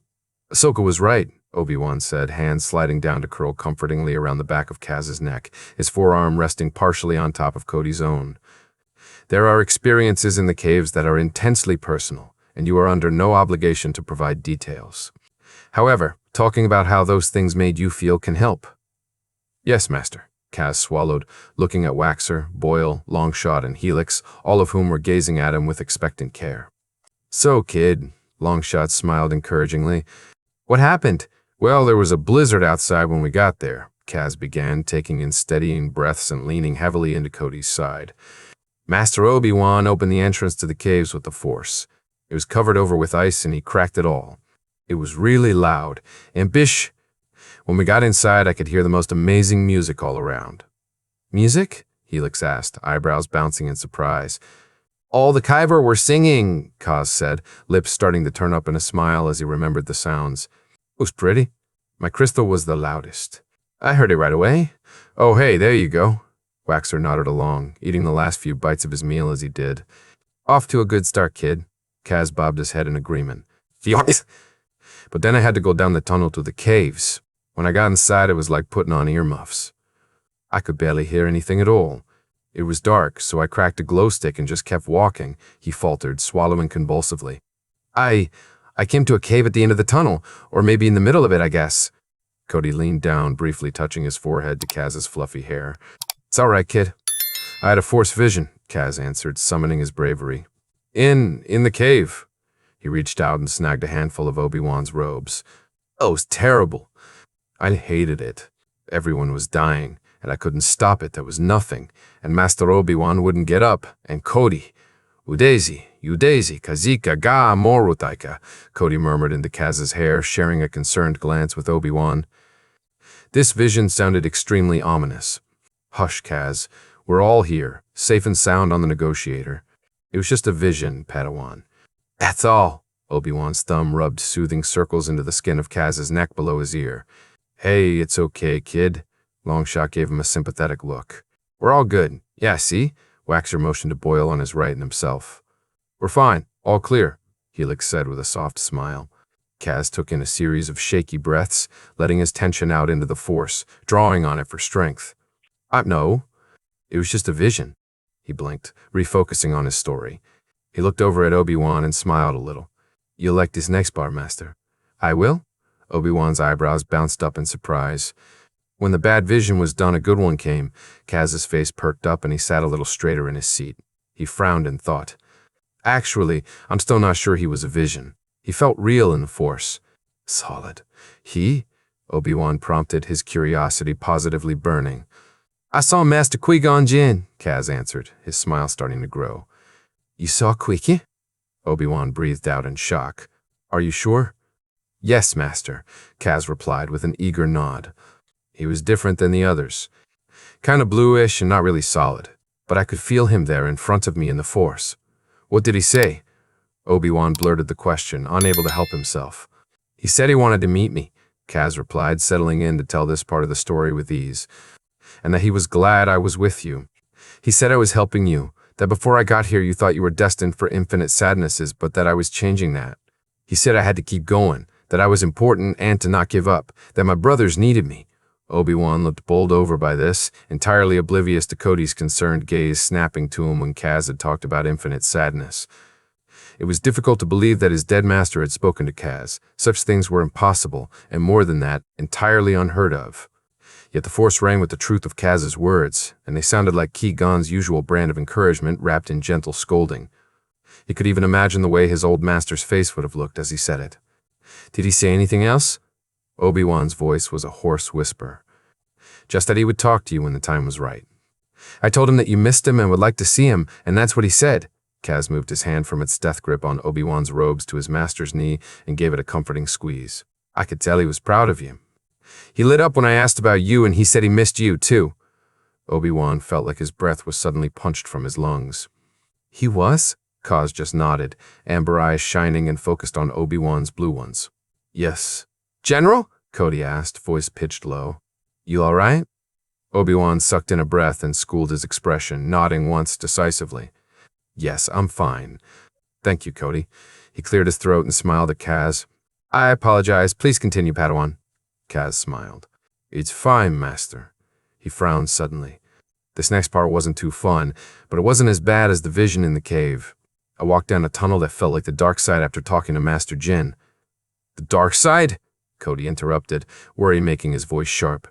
Speaker 1: Ahsoka was right, Obi-Wan said, hands sliding down to curl comfortingly around the back of Kaz's neck, his forearm resting partially on top of Cody's own. There are experiences in the caves that are intensely personal, and you are under no obligation to provide details. However, talking about how those things made you feel can help. Yes, Master, Kaz swallowed, looking at Waxer, Boyle, Longshot, and Helix, all of whom were gazing at him with expectant care. So, kid, Longshot smiled encouragingly. What happened? Well, there was a blizzard outside when we got there, Kaz began, taking in steadying breaths and leaning heavily into Cody's side. Master Obi-Wan opened the entrance to the caves with the Force. It was covered over with ice and he cracked it all. It was really loud, and when we got inside, I could hear the most amazing music all around. Music? Helix asked, eyebrows bouncing in surprise. All the Kyber were singing, Kaz said, lips starting to turn up in a smile as he remembered the sounds. It was pretty. My crystal was the loudest. I heard it right away. Oh, hey, there you go. Waxer nodded along, eating the last few bites of his meal as he did. Off to a good start, kid. Kaz bobbed his head in agreement. But then I had to go down the tunnel to the caves. When I got inside, it was like putting on earmuffs. I could barely hear anything at all. It was dark, so I cracked a glow stick and just kept walking, he faltered, swallowing convulsively. I came to a cave at the end of the tunnel, or maybe in the middle of it, I guess. Cody leaned down, briefly touching his forehead to Kaz's fluffy hair. It's all right, kid. I had a Force vision, Kaz answered, summoning his bravery. In the cave. He reached out and snagged a handful of Obi-Wan's robes. Oh, it was terrible. I hated it. Everyone was dying, and I couldn't stop it. There was nothing, and Master Obi-Wan wouldn't get up, and Cody. Udezi, Kazika, ga morutaika, Cody murmured into Kaz's hair, sharing a concerned glance with Obi-Wan. This vision sounded extremely ominous. Hush, Kaz. We're all here, safe and sound on the negotiator. It was just a vision, Padawan. That's all. Obi-Wan's thumb rubbed soothing circles into the skin of Kaz's neck below his ear. Hey, it's okay, kid. Longshot gave him a sympathetic look. We're all good. Yeah, see? Waxer motioned to Boyle on his right and himself. We're fine. All clear, Helix said with a soft smile. Kaz took in a series of shaky breaths, letting his tension out into the Force, drawing on it for strength. No. It was just a vision. He blinked, refocusing on his story. He looked over at Obi-Wan and smiled a little. You'll like this next part, Master. I will? Obi-Wan's eyebrows bounced up in surprise. When the bad vision was done, a good one came. Kaz's face perked up and he sat a little straighter in his seat. He frowned and thought. Actually, I'm still not sure he was a vision. He felt real in the Force. Solid. He? Obi-Wan prompted, his curiosity positively burning. I saw Master Qui-Gon Jinn, Kaz answered, his smile starting to grow. You saw Qui-Gon? Obi-Wan breathed out in shock. Are you sure? Yes, Master, Kaz replied with an eager nod. He was different than the others. Kind of bluish and not really solid, but I could feel him there in front of me in the Force. What did he say? Obi-Wan blurted the question, unable to help himself. He said he wanted to meet me, Kaz replied, settling in to tell this part of the story with ease, and that he was glad I was with you. He said I was helping you, that before I got here you thought you were destined for infinite sadnesses, but that I was changing that. He said I had to keep going, that I was important and to not give up, that my brothers needed me. Obi-Wan looked bowled over by this, entirely oblivious to Cody's concerned gaze snapping to him when Kaz had talked about infinite sadness. It was difficult to believe that his dead master had spoken to Kaz. Such things were impossible, and more than that, entirely unheard of. Yet the Force rang with the truth of Kaz's words, and they sounded like Qui-Gon's usual brand of encouragement wrapped in gentle scolding. He could even imagine the way his old master's face would have looked as he said it. Did he say anything else? Obi-Wan's voice was a hoarse whisper. Just that he would talk to you when the time was right. I told him that you missed him and would like to see him, and that's what he said. Kaz moved his hand from its death grip on Obi-Wan's robes to his master's knee and gave it a comforting squeeze. I could tell he was proud of you. He lit up when I asked about you, and he said he missed you, too. Obi-Wan felt like his breath was suddenly punched from his lungs. He was? Kaz just nodded, amber eyes shining and focused on Obi-Wan's blue ones. Yes. General? Cody asked, voice pitched low. You all right? Obi-Wan sucked in a breath and schooled his expression, nodding once decisively. Yes, I'm fine. Thank you, Cody. He cleared his throat and smiled at Kaz. I apologize. Please continue, Padawan. Kaz smiled. It's fine, Master. He frowned suddenly. This next part wasn't too fun, but it wasn't as bad as the vision in the cave. I walked down a tunnel that felt like the dark side after talking to Master Jin. The dark side? Cody interrupted, worry making his voice sharp.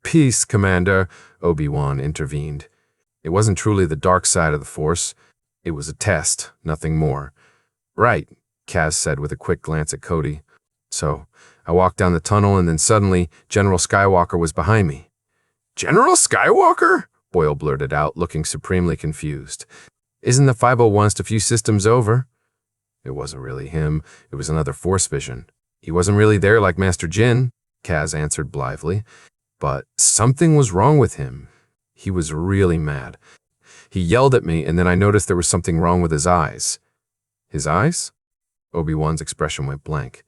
Speaker 1: Peace, Commander, Obi-Wan intervened. It wasn't truly the dark side of the Force. It was a test, nothing more. Right, Kaz said with a quick glance at Cody. So, I walked down the tunnel and then suddenly, General Skywalker was behind me. General Skywalker? Boyle blurted out, looking supremely confused. Isn't the 501st a few systems over? It wasn't really him. It was another Force vision. He wasn't really there like Master Jin, Kaz answered blithely. But something was wrong with him. He was really mad. He yelled at me, and then I noticed there was something wrong with his eyes. His eyes? Obi-Wan's expression went blank.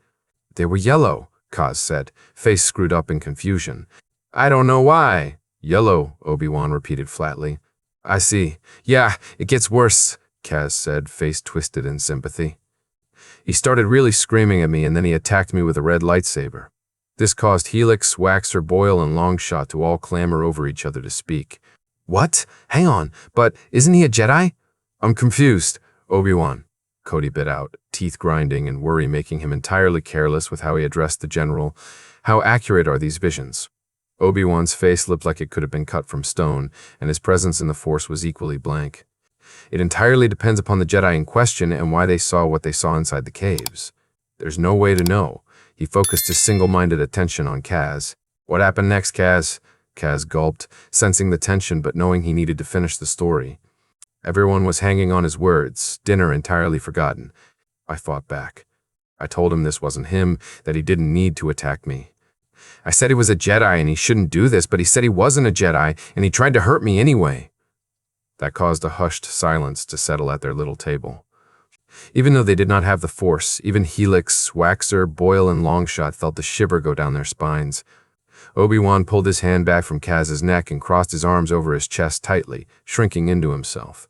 Speaker 1: They were yellow, Kaz said, face screwed up in confusion. I don't know why. Yellow, Obi-Wan repeated flatly. I see. Yeah, it gets worse, Kaz said, face twisted in sympathy. He started really screaming at me, and then he attacked me with a red lightsaber. This caused Helix, Waxer, Boyle, and Longshot to all clamor over each other to speak. What? Hang on, but isn't he a Jedi? I'm confused, Obi-Wan, Cody bit out, teeth grinding and worry making him entirely careless with how he addressed the general. How accurate are these visions? Obi-Wan's face looked like it could have been cut from stone, and his presence in the Force was equally blank. It entirely depends upon the Jedi in question and why they saw what they saw inside the caves. There's no way to know. He focused his single-minded attention on Kaz. What happened next, Kaz? Kaz gulped, sensing the tension but knowing he needed to finish the story. Everyone was hanging on his words, dinner entirely forgotten. I fought back. I told him this wasn't him, that he didn't need to attack me. I said he was a Jedi and he shouldn't do this, but he said he wasn't a Jedi and he tried to hurt me anyway. That caused a hushed silence to settle at their little table. Even though they did not have the Force, even Helix, Waxer, Boyle, and Longshot felt the shiver go down their spines. Obi-Wan pulled his hand back from Kaz's neck and crossed his arms over his chest tightly, shrinking into himself.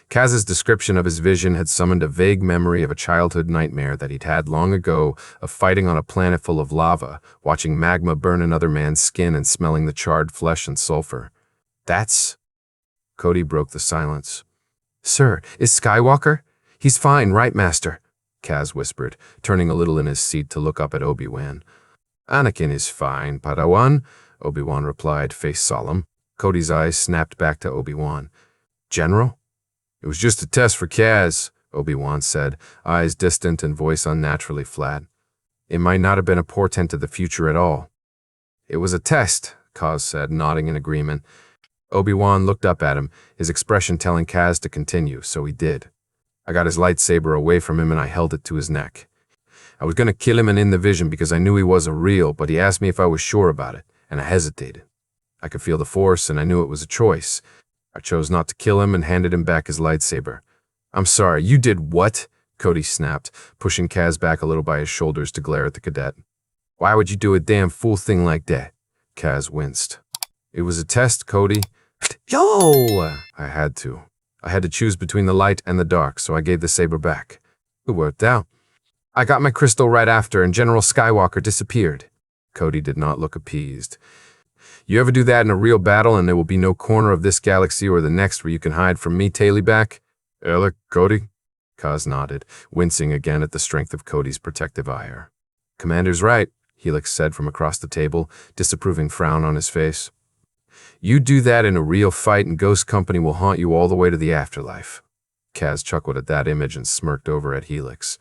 Speaker 1: Kaz's description of his vision had summoned a vague memory of a childhood nightmare that he'd had long ago of fighting on a planet full of lava, watching magma burn another man's skin and smelling the charred flesh and sulfur. That's... Cody broke the silence. Sir, is Skywalker? He's fine, right, Master? Kaz whispered, turning a little in his seat to look up at Obi-Wan. Anakin is fine, Padawan, Obi-Wan replied, face solemn. Cody's eyes snapped back to Obi-Wan. General? It was just a test for Kaz, Obi-Wan said, eyes distant and voice unnaturally flat. It might not have been a portent of the future at all. It was a test, Kaz said, nodding in agreement. Obi-Wan looked up at him, his expression telling Kaz to continue, so he did. I got his lightsaber away from him and I held it to his neck. I was going to kill him and end the vision because I knew he wasn't real, but he asked me if I was sure about it, and I hesitated. I could feel the Force and I knew it was a choice. I chose not to kill him and handed him back his lightsaber. I'm sorry, you did what? Cody snapped, pushing Kaz back a little by his shoulders to glare at the cadet. Why would you do a damn fool thing like that? Kaz winced. It was a test, Cody. Yo! I had to. I had to choose between the light and the dark, so I gave the saber back. It worked out. I got my crystal right after, and General Skywalker disappeared. Cody did not look appeased. You ever do that in a real battle, and there will be no corner of this galaxy or the next where you can hide from me, Taileyback? Alec, Cody? Kaz nodded, wincing again at the strength of Cody's protective ire. Commander's right, Helix said from across the table, disapproving frown on his face. You do that in a real fight and Ghost Company will haunt you all the way to the afterlife. Kaz chuckled at that image and smirked over at Helix.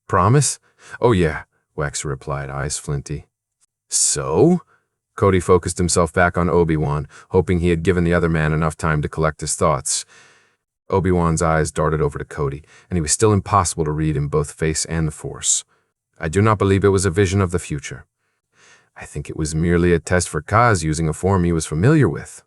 Speaker 1: Promise? Oh yeah, Waxer replied, eyes flinty. So? Cody focused himself back on Obi-Wan, hoping he had given the other man enough time to collect his thoughts. Obi-Wan's eyes darted over to Cody, and he was still impossible to read in both face and the Force. I do not believe it was a vision of the future. I think it was merely a test for Kaz using a form he was familiar with.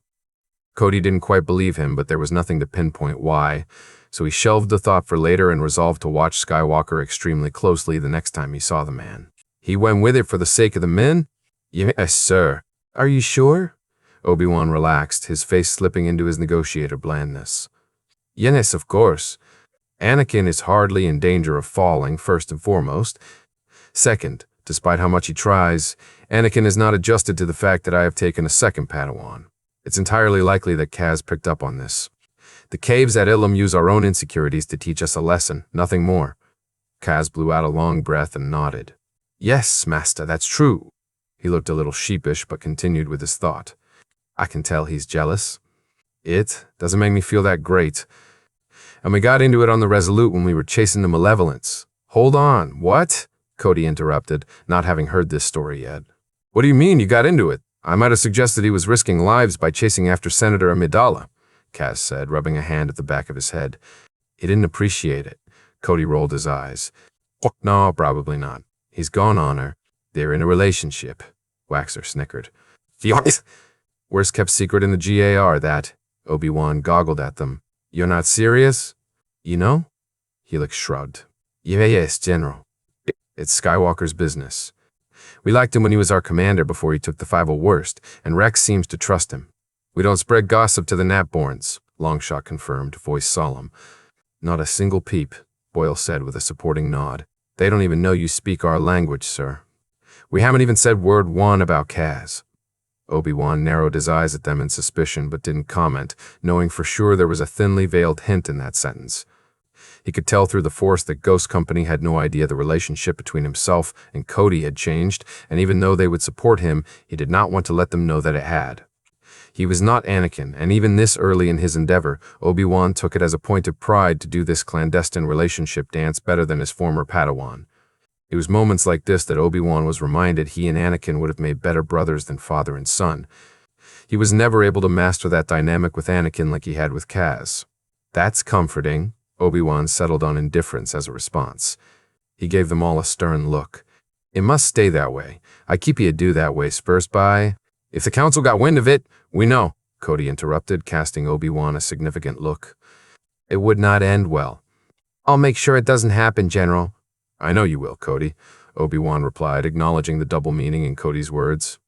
Speaker 1: Cody didn't quite believe him, but there was nothing to pinpoint why, so he shelved the thought for later and resolved to watch Skywalker extremely closely the next time he saw the man. He went with it for the sake of the men? Yes, sir. Are you sure? Obi-Wan relaxed, his face slipping into his negotiator blandness. Yes, of course. Anakin is hardly in danger of falling, first and foremost. Second, despite how much he tries, Anakin is not adjusted to the fact that I have taken a second Padawan. It's entirely likely that Kaz picked up on this. The caves at Ilum use our own insecurities to teach us a lesson, nothing more. Kaz blew out a long breath and nodded. Yes, Master, that's true. He looked a little sheepish but continued with his thought. I can tell he's jealous. It doesn't make me feel that great. And we got into it on the Resolute when we were chasing the Malevolence. Hold on, what? Cody interrupted, not having heard this story yet. What do you mean you got into it? I might have suggested he was risking lives by chasing after Senator Amidala, Kaz said, rubbing a hand at the back of his head. He didn't appreciate it. Cody rolled his eyes. No, probably not. He's gone on her. They're in a relationship. Waxer snickered. Worst kept secret in the GAR, that. Obi-Wan goggled at them. You're not serious? You know? Helix shrugged. Yes, General. It's Skywalker's business. We liked him when he was our commander before he took the 5-0 worst, and Rex seems to trust him. We don't spread gossip to the Napborns, Longshot confirmed, voice solemn. Not a single peep, Boyle said with a supporting nod. They don't even know you speak our language, sir. We haven't even said word one about Kaz. Obi-Wan narrowed his eyes at them in suspicion but didn't comment, knowing for sure there was a thinly veiled hint in that sentence. He could tell through the Force that Ghost Company had no idea the relationship between himself and Cody had changed, and even though they would support him, he did not want to let them know that it had. He was not Anakin, and even this early in his endeavor, Obi-Wan took it as a point of pride to do this clandestine relationship dance better than his former Padawan. It was moments like this that Obi-Wan was reminded he and Anakin would have made better brothers than father and son. He was never able to master that dynamic with Anakin like he had with Kaz. "That's comforting." Obi-Wan settled on indifference as a response. He gave them all a stern look. "It must stay that way. I keep ye do that way, spurs by." "If the council got wind of it, we know," Cody interrupted, casting Obi-Wan a significant look. "It would not end well." "I'll make sure it doesn't happen, General." "I know you will, Cody," Obi-Wan replied, acknowledging the double meaning in Cody's words.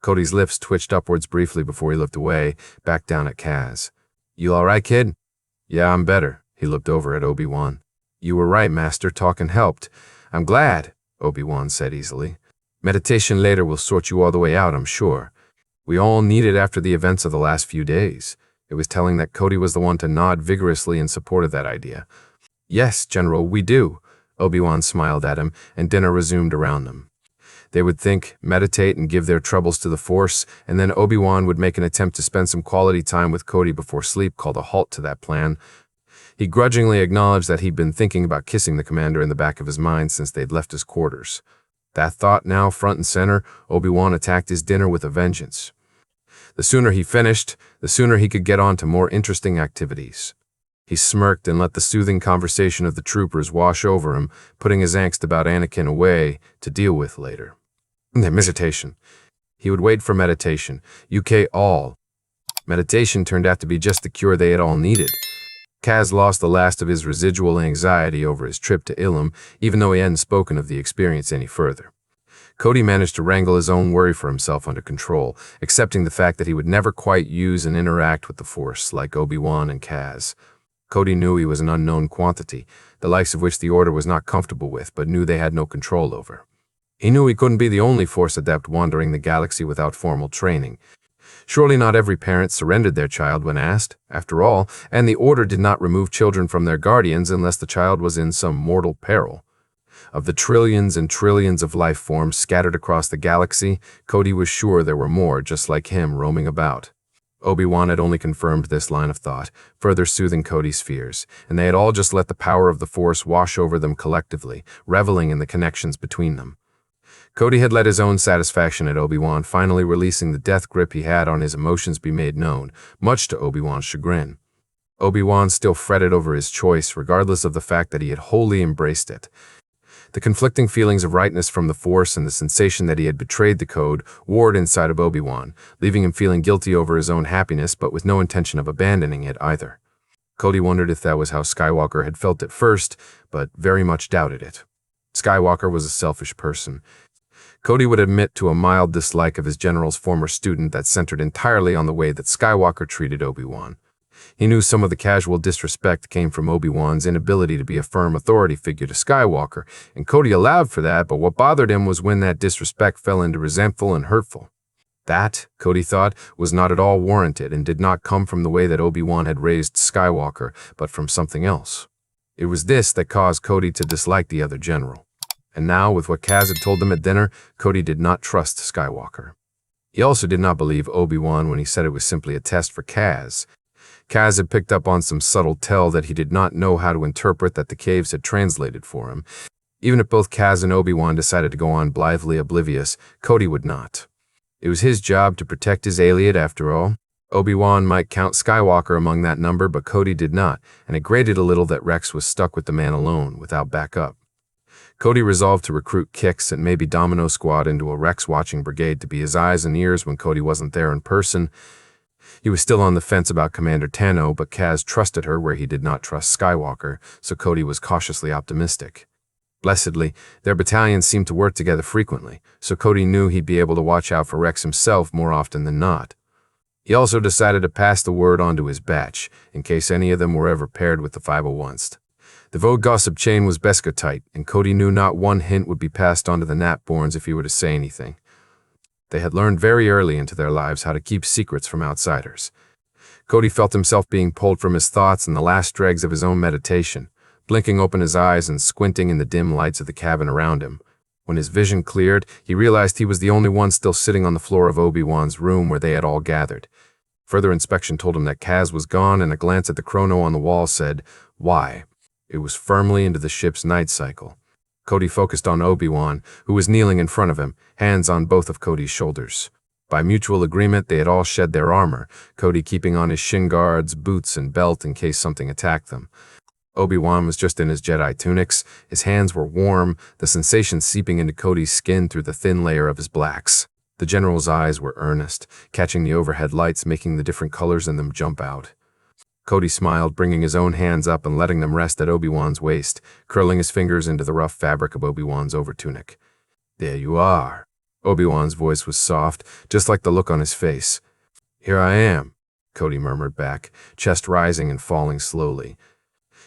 Speaker 1: Cody's lips twitched upwards briefly before he looked away, back down at Kaz. "You all right, kid?" "Yeah, I'm better." He looked over at Obi-Wan. "You were right, Master. Talking helped." "I'm glad," Obi-Wan said easily. "Meditation later will sort you all the way out, I'm sure. We all need it after the events of the last few days." It was telling that Cody was the one to nod vigorously in support of that idea. "Yes, General, we do." Obi-Wan smiled at him, and dinner resumed around them. They would think, meditate, and give their troubles to the Force, and then Obi-Wan would make an attempt to spend some quality time with Cody before sleep called a halt to that plan. He grudgingly acknowledged that he'd been thinking about kissing the commander in the back of his mind since they'd left his quarters. That thought now front and center, Obi-Wan attacked his dinner with a vengeance. The sooner he finished, the sooner he could get on to more interesting activities. He smirked and let the soothing conversation of the troopers wash over him, putting his angst about Anakin away to deal with later. Meditation. He would wait for meditation. UK all. Meditation turned out to be just the cure they had all needed. Kaz lost the last of his residual anxiety over his trip to Ilum, even though he hadn't spoken of the experience any further. Cody managed to wrangle his own worry for himself under control, accepting the fact that he would never quite use and interact with the Force like Obi-Wan and Kaz. Cody knew he was an unknown quantity, the likes of which the Order was not comfortable with, but knew they had no control over. He knew he couldn't be the only Force adept wandering the galaxy without formal training. Surely not every parent surrendered their child when asked, after all, and the Order did not remove children from their guardians unless the child was in some mortal peril. Of the trillions and trillions of life forms scattered across the galaxy, Cody was sure there were more just like him roaming about. Obi-Wan had only confirmed this line of thought, further soothing Cody's fears, and they had all just let the power of the Force wash over them collectively, reveling in the connections between them. Cody had let his own satisfaction at Obi-Wan finally releasing the death grip he had on his emotions be made known, much to Obi-Wan's chagrin. Obi-Wan still fretted over his choice, regardless of the fact that he had wholly embraced it. The conflicting feelings of rightness from the Force and the sensation that he had betrayed the code warred inside of Obi-Wan, leaving him feeling guilty over his own happiness but with no intention of abandoning it either. Cody wondered if that was how Skywalker had felt at first, but very much doubted it. Skywalker was a selfish person. Cody would admit to a mild dislike of his general's former student that centered entirely on the way that Skywalker treated Obi-Wan. He knew some of the casual disrespect came from Obi-Wan's inability to be a firm authority figure to Skywalker, and Cody allowed for that, but what bothered him was when that disrespect fell into resentful and hurtful. That, Cody thought, was not at all warranted and did not come from the way that Obi-Wan had raised Skywalker, but from something else. It was this that caused Cody to dislike the other general. And now, with what Kaz had told them at dinner, Cody did not trust Skywalker. He also did not believe Obi-Wan when he said it was simply a test for Kaz. Kaz had picked up on some subtle tell that he did not know how to interpret that the caves had translated for him. Even if both Kaz and Obi-Wan decided to go on blithely oblivious, Cody would not. It was his job to protect his aliad after all. Obi-Wan might count Skywalker among that number, but Cody did not, and it grated a little that Rex was stuck with the man alone, without backup. Cody resolved to recruit Kix and maybe Domino Squad into a Rex-watching brigade to be his eyes and ears when Cody wasn't there in person. He was still on the fence about Commander Tano, but Kaz trusted her where he did not trust Skywalker, so Cody was cautiously optimistic. Blessedly, their battalions seemed to work together frequently, so Cody knew he'd be able to watch out for Rex himself more often than not. He also decided to pass the word on to his batch, in case any of them were ever paired with the 501st. The Vogue gossip chain was Beskar tight, and Cody knew not one hint would be passed on to the Natborns if he were to say anything. They had learned very early into their lives how to keep secrets from outsiders. Cody felt himself being pulled from his thoughts and the last dregs of his own meditation, blinking open his eyes and squinting in the dim lights of the cabin around him. When his vision cleared, he realized he was the only one still sitting on the floor of Obi-Wan's room where they had all gathered. Further inspection told him that Kaz was gone, and a glance at the chrono on the wall said, "Why?" It was firmly into the ship's night cycle. Cody focused on Obi-Wan, who was kneeling in front of him, hands on both of Cody's shoulders. By mutual agreement, they had all shed their armor, Cody keeping on his shin guards, boots, and belt in case something attacked them. Obi-Wan was just in his Jedi tunics. His hands were warm, the sensation seeping into Cody's skin through the thin layer of his blacks. The general's eyes were earnest, catching the overhead lights, making the different colors in them jump out. Cody smiled, bringing his own hands up and letting them rest at Obi-Wan's waist, curling his fingers into the rough fabric of Obi-Wan's overtunic. "There you are." Obi-Wan's voice was soft, just like the look on his face. "Here I am," Cody murmured back, chest rising and falling slowly.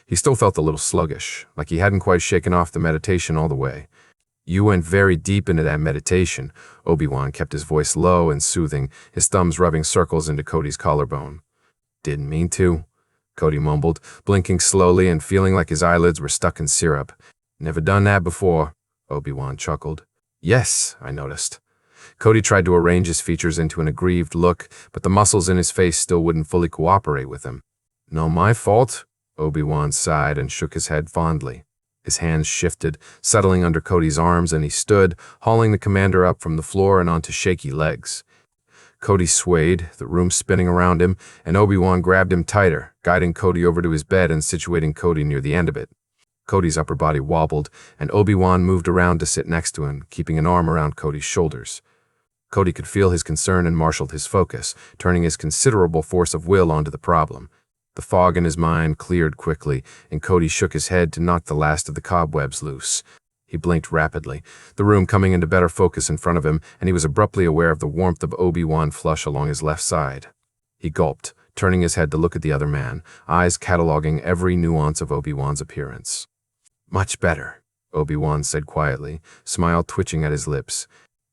Speaker 1: He still felt a little sluggish, like he hadn't quite shaken off the meditation all the way. "You went very deep into that meditation." Obi-Wan kept his voice low and soothing, his thumbs rubbing circles into Cody's collarbone. "Didn't mean to," Cody mumbled, blinking slowly and feeling like his eyelids were stuck in syrup. "Never done that before," Obi-Wan chuckled. "Yes," I noticed. Cody tried to arrange his features into an aggrieved look, but the muscles in his face still wouldn't fully cooperate with him. "No, my fault." Obi-Wan sighed and shook his head fondly. His hands shifted, settling under Cody's arms, and he stood, hauling the commander up from the floor and onto shaky legs. Cody swayed, the room spinning around him, and Obi-Wan grabbed him tighter, guiding Cody over to his bed and situating Cody near the end of it. Cody's upper body wobbled, and Obi-Wan moved around to sit next to him, keeping an arm around Cody's shoulders. Cody could feel his concern and marshaled his focus, turning his considerable force of will onto the problem. The fog in his mind cleared quickly, and Cody shook his head to knock the last of the cobwebs loose. He blinked rapidly, the room coming into better focus in front of him, and he was abruptly aware of the warmth of Obi-Wan flush along his left side. He gulped, turning his head to look at the other man, eyes cataloging every nuance of Obi-Wan's appearance. "Much better," Obi-Wan said quietly, smile twitching at his lips.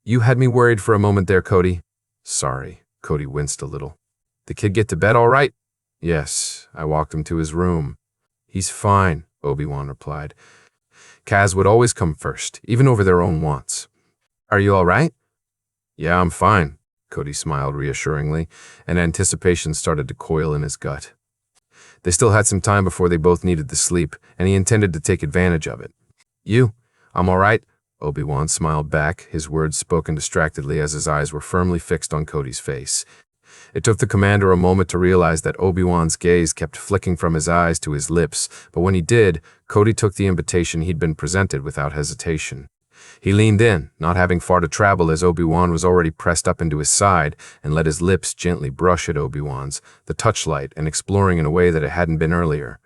Speaker 1: "You had me worried for a moment there, Cody." "Sorry," Cody winced a little. "The kid get to bed all right?" "Yes, I walked him to his room." "He's fine," Obi-Wan replied. Kaz would always come first, even over their own wants. "Are you all right?" "Yeah, I'm fine," Cody smiled reassuringly, and anticipation started to coil in his gut. They still had some time before they both needed the sleep, and he intended to take advantage of it. "I'm all right," Obi-Wan smiled back, his words spoken distractedly as his eyes were firmly fixed on Cody's face. It took the commander a moment to realize that Obi-Wan's gaze kept flicking from his eyes to his lips, but when he did, Cody took the invitation he'd been presented without hesitation. He leaned in, not having far to travel as Obi-Wan was already pressed up into his side, and let his lips gently brush at Obi-Wan's, the touchlight, and exploring in a way that it hadn't been earlier.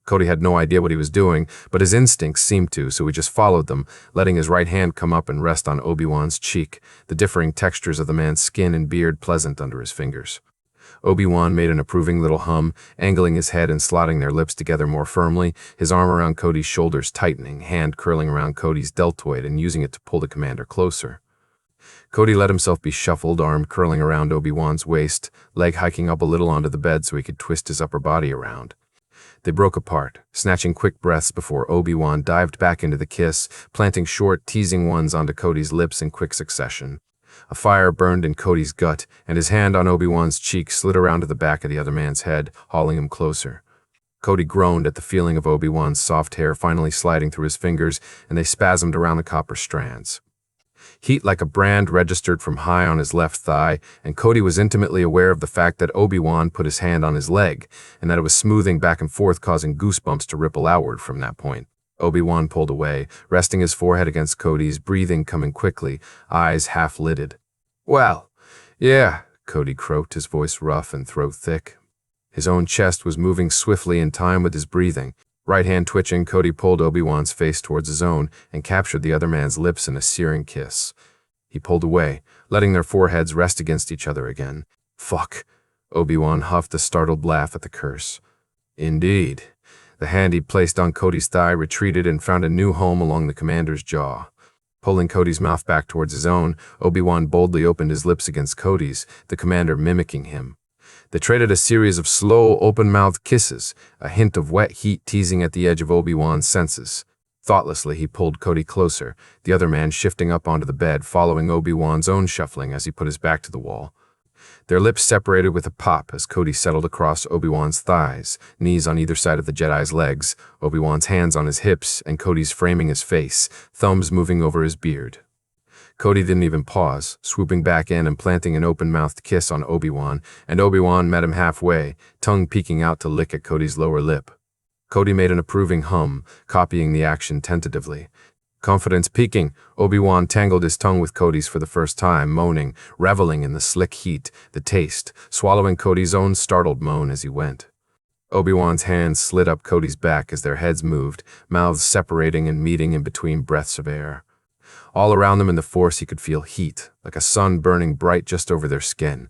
Speaker 1: Cody had no idea what he was doing, but his instincts seemed to, so he just followed them, letting his right hand come up and rest on Obi-Wan's cheek, the differing textures of the man's skin and beard pleasant under his fingers. Obi-Wan made an approving little hum, angling his head and slotting their lips together more firmly, his arm around Cody's shoulders tightening, hand curling around Cody's deltoid and using it to pull the commander closer. Cody let himself be shuffled, arm curling around Obi-Wan's waist, leg hiking up a little onto the bed so he could twist his upper body around. They broke apart, snatching quick breaths before Obi-Wan dived back into the kiss, planting short, teasing ones onto Cody's lips in quick succession. A fire burned in Cody's gut, and his hand on Obi-Wan's cheek slid around to the back of the other man's head, hauling him closer. Cody groaned at the feeling of Obi-Wan's soft hair finally sliding through his fingers, and they spasmed around the copper strands. Heat like a brand registered from high on his left thigh, and Cody was intimately aware of the fact that Obi-Wan put his hand on his leg, and that it was smoothing back and forth, causing goosebumps to ripple outward from that point. Obi-Wan pulled away, resting his forehead against Cody's, breathing coming quickly, eyes half-lidded. "Well, yeah," Cody croaked, his voice rough and throat thick. His own chest was moving swiftly in time with his breathing. Right hand twitching, Cody pulled Obi-Wan's face towards his own and captured the other man's lips in a searing kiss. He pulled away, letting their foreheads rest against each other again. "Fuck," Obi-Wan huffed a startled laugh at the curse. "Indeed." The hand he placed on Cody's thigh retreated and found a new home along the commander's jaw. Pulling Cody's mouth back towards his own, Obi-Wan boldly opened his lips against Cody's, the commander mimicking him. They traded a series of slow, open-mouthed kisses, a hint of wet heat teasing at the edge of Obi-Wan's senses. Thoughtlessly, he pulled Cody closer, the other man shifting up onto the bed, following Obi-Wan's own shuffling as he put his back to the wall. Their lips separated with a pop as Cody settled across Obi-Wan's thighs, knees on either side of the Jedi's legs, Obi-Wan's hands on his hips, and Cody's framing his face, thumbs moving over his beard. Cody didn't even pause, swooping back in and planting an open-mouthed kiss on Obi-Wan, and Obi-Wan met him halfway, tongue peeking out to lick at Cody's lower lip. Cody made an approving hum, copying the action tentatively. Confidence peaking, Obi-Wan tangled his tongue with Cody's for the first time, moaning, reveling in the slick heat, the taste, swallowing Cody's own startled moan as he went. Obi-Wan's hands slid up Cody's back as their heads moved, mouths separating and meeting in between breaths of air. All around them in the Force he could feel heat, like a sun burning bright just over their skin.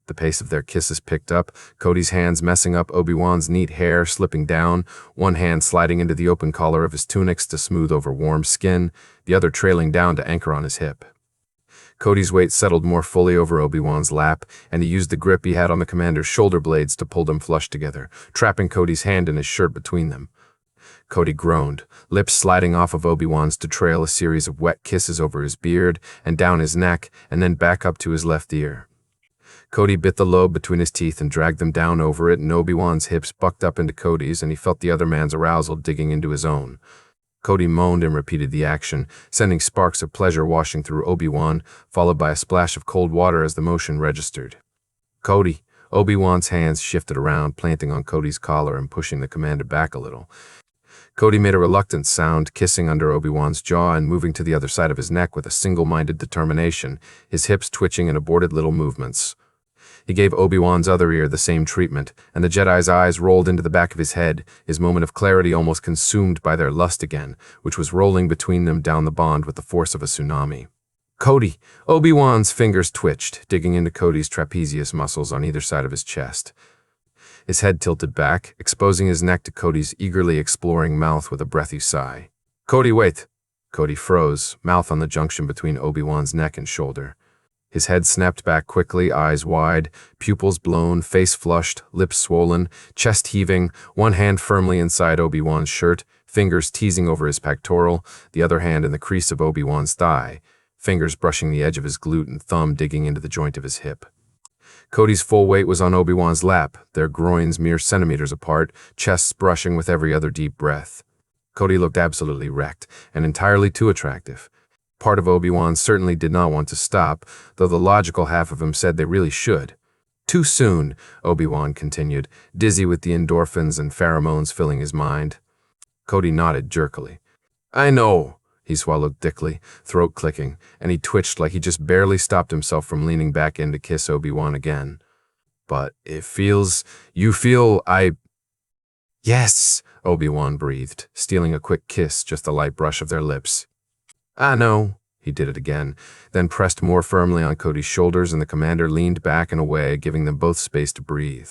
Speaker 1: The pace of their kisses picked up, Cody's hands messing up Obi-Wan's neat hair, slipping down, one hand sliding into the open collar of his tunics to smooth over warm skin, the other trailing down to anchor on his hip. Cody's weight settled more fully over Obi-Wan's lap, and he used the grip he had on the commander's shoulder blades to pull them flush together, trapping Cody's hand in his shirt between them. Cody groaned, lips sliding off of Obi-Wan's to trail a series of wet kisses over his beard and down his neck and then back up to his left ear. Cody bit the lobe between his teeth and dragged them down over it, and Obi-Wan's hips bucked up into Cody's, and he felt the other man's arousal digging into his own. Cody moaned and repeated the action, sending sparks of pleasure washing through Obi-Wan, followed by a splash of cold water as the motion registered. Cody, Obi-Wan's hands shifted around, planting on Cody's collar and pushing the commander back a little. Cody made a reluctant sound, kissing under Obi-Wan's jaw and moving to the other side of his neck with a single-minded determination, his hips twitching in aborted little movements. He gave Obi-Wan's other ear the same treatment, and the Jedi's eyes rolled into the back of his head, his moment of clarity almost consumed by their lust again, which was rolling between them down the bond with the force of a tsunami. Cody! Obi-Wan's fingers twitched, digging into Cody's trapezius muscles on either side of his chest. His head tilted back, exposing his neck to Cody's eagerly exploring mouth with a breathy sigh. Cody, wait! Cody froze, mouth on the junction between Obi-Wan's neck and shoulder. His head snapped back quickly, eyes wide, pupils blown, face flushed, lips swollen, chest heaving, one hand firmly inside Obi-Wan's shirt, fingers teasing over his pectoral, the other hand in the crease of Obi-Wan's thigh, fingers brushing the edge of his glute and thumb digging into the joint of his hip. Cody's full weight was on Obi-Wan's lap, their groins mere centimeters apart, chests brushing with every other deep breath. Cody looked absolutely wrecked, and entirely too attractive. Part of Obi-Wan certainly did not want to stop, though the logical half of him said they really should. Too soon, Obi-Wan continued, dizzy with the endorphins and pheromones filling his mind. Cody nodded jerkily. I know, he swallowed thickly, throat clicking, and he twitched like he just barely stopped himself from leaning back in to kiss Obi-Wan again. But you feel Yes, Obi-Wan breathed, stealing a quick kiss, just a light brush of their lips. I know. He did it again, then pressed more firmly on Cody's shoulders, and the commander leaned back and away, giving them both space to breathe.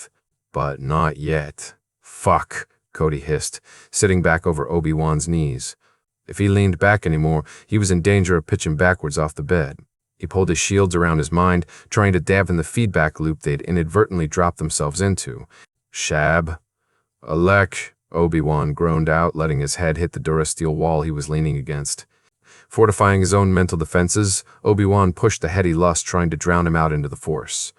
Speaker 1: But not yet. Fuck, Cody hissed, sitting back over Obi-Wan's knees. If he leaned back anymore, he was in danger of pitching backwards off the bed. He pulled his shields around his mind, trying to dampen the feedback loop they'd inadvertently dropped themselves into. Shab. Alek, Obi-Wan groaned out, letting his head hit the durasteel wall he was leaning against. Fortifying his own mental defenses, Obi-Wan pushed the heady lust, trying to drown him out into the Force.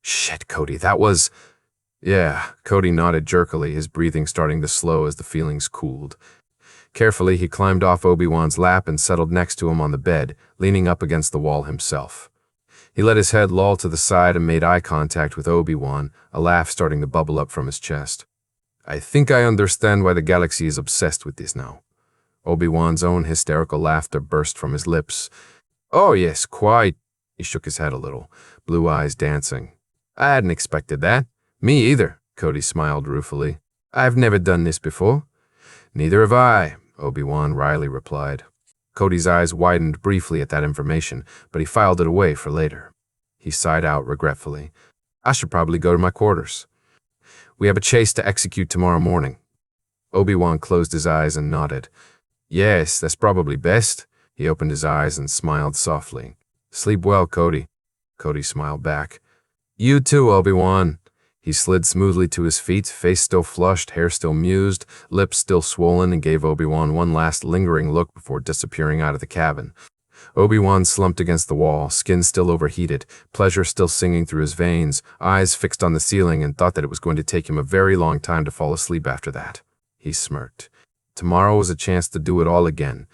Speaker 1: Shit, Cody, that was... Yeah, Cody nodded jerkily, his breathing starting to slow as the feelings cooled. Carefully, he climbed off Obi-Wan's lap and settled next to him on the bed, leaning up against the wall himself. He let his head loll to the side and made eye contact with Obi-Wan, a laugh starting to bubble up from his chest. I think I understand why the galaxy is obsessed with this now. Obi-Wan's own hysterical laughter burst from his lips. Oh yes, quite. He shook his head a little, blue eyes dancing. I hadn't expected that. Me either, Cody smiled ruefully. I've never done this before. Neither have I, Obi-Wan wryly replied. Cody's eyes widened briefly at that information, but he filed it away for later. He sighed out regretfully. I should probably go to my quarters. We have a chase to execute tomorrow morning. Obi-Wan closed his eyes and nodded. Yes, that's probably best. He opened his eyes and smiled softly. Sleep well, Cody. Cody smiled back. You too, Obi-Wan. He slid smoothly to his feet, face still flushed, hair still mused, lips still swollen, and gave Obi-Wan one last lingering look before disappearing out of the cabin. Obi-Wan slumped against the wall, skin still overheated, pleasure still singing through his veins, eyes fixed on the ceiling, and thought that it was going to take him a very long time to fall asleep after that. He smirked. Tomorrow was a chance to do it all again.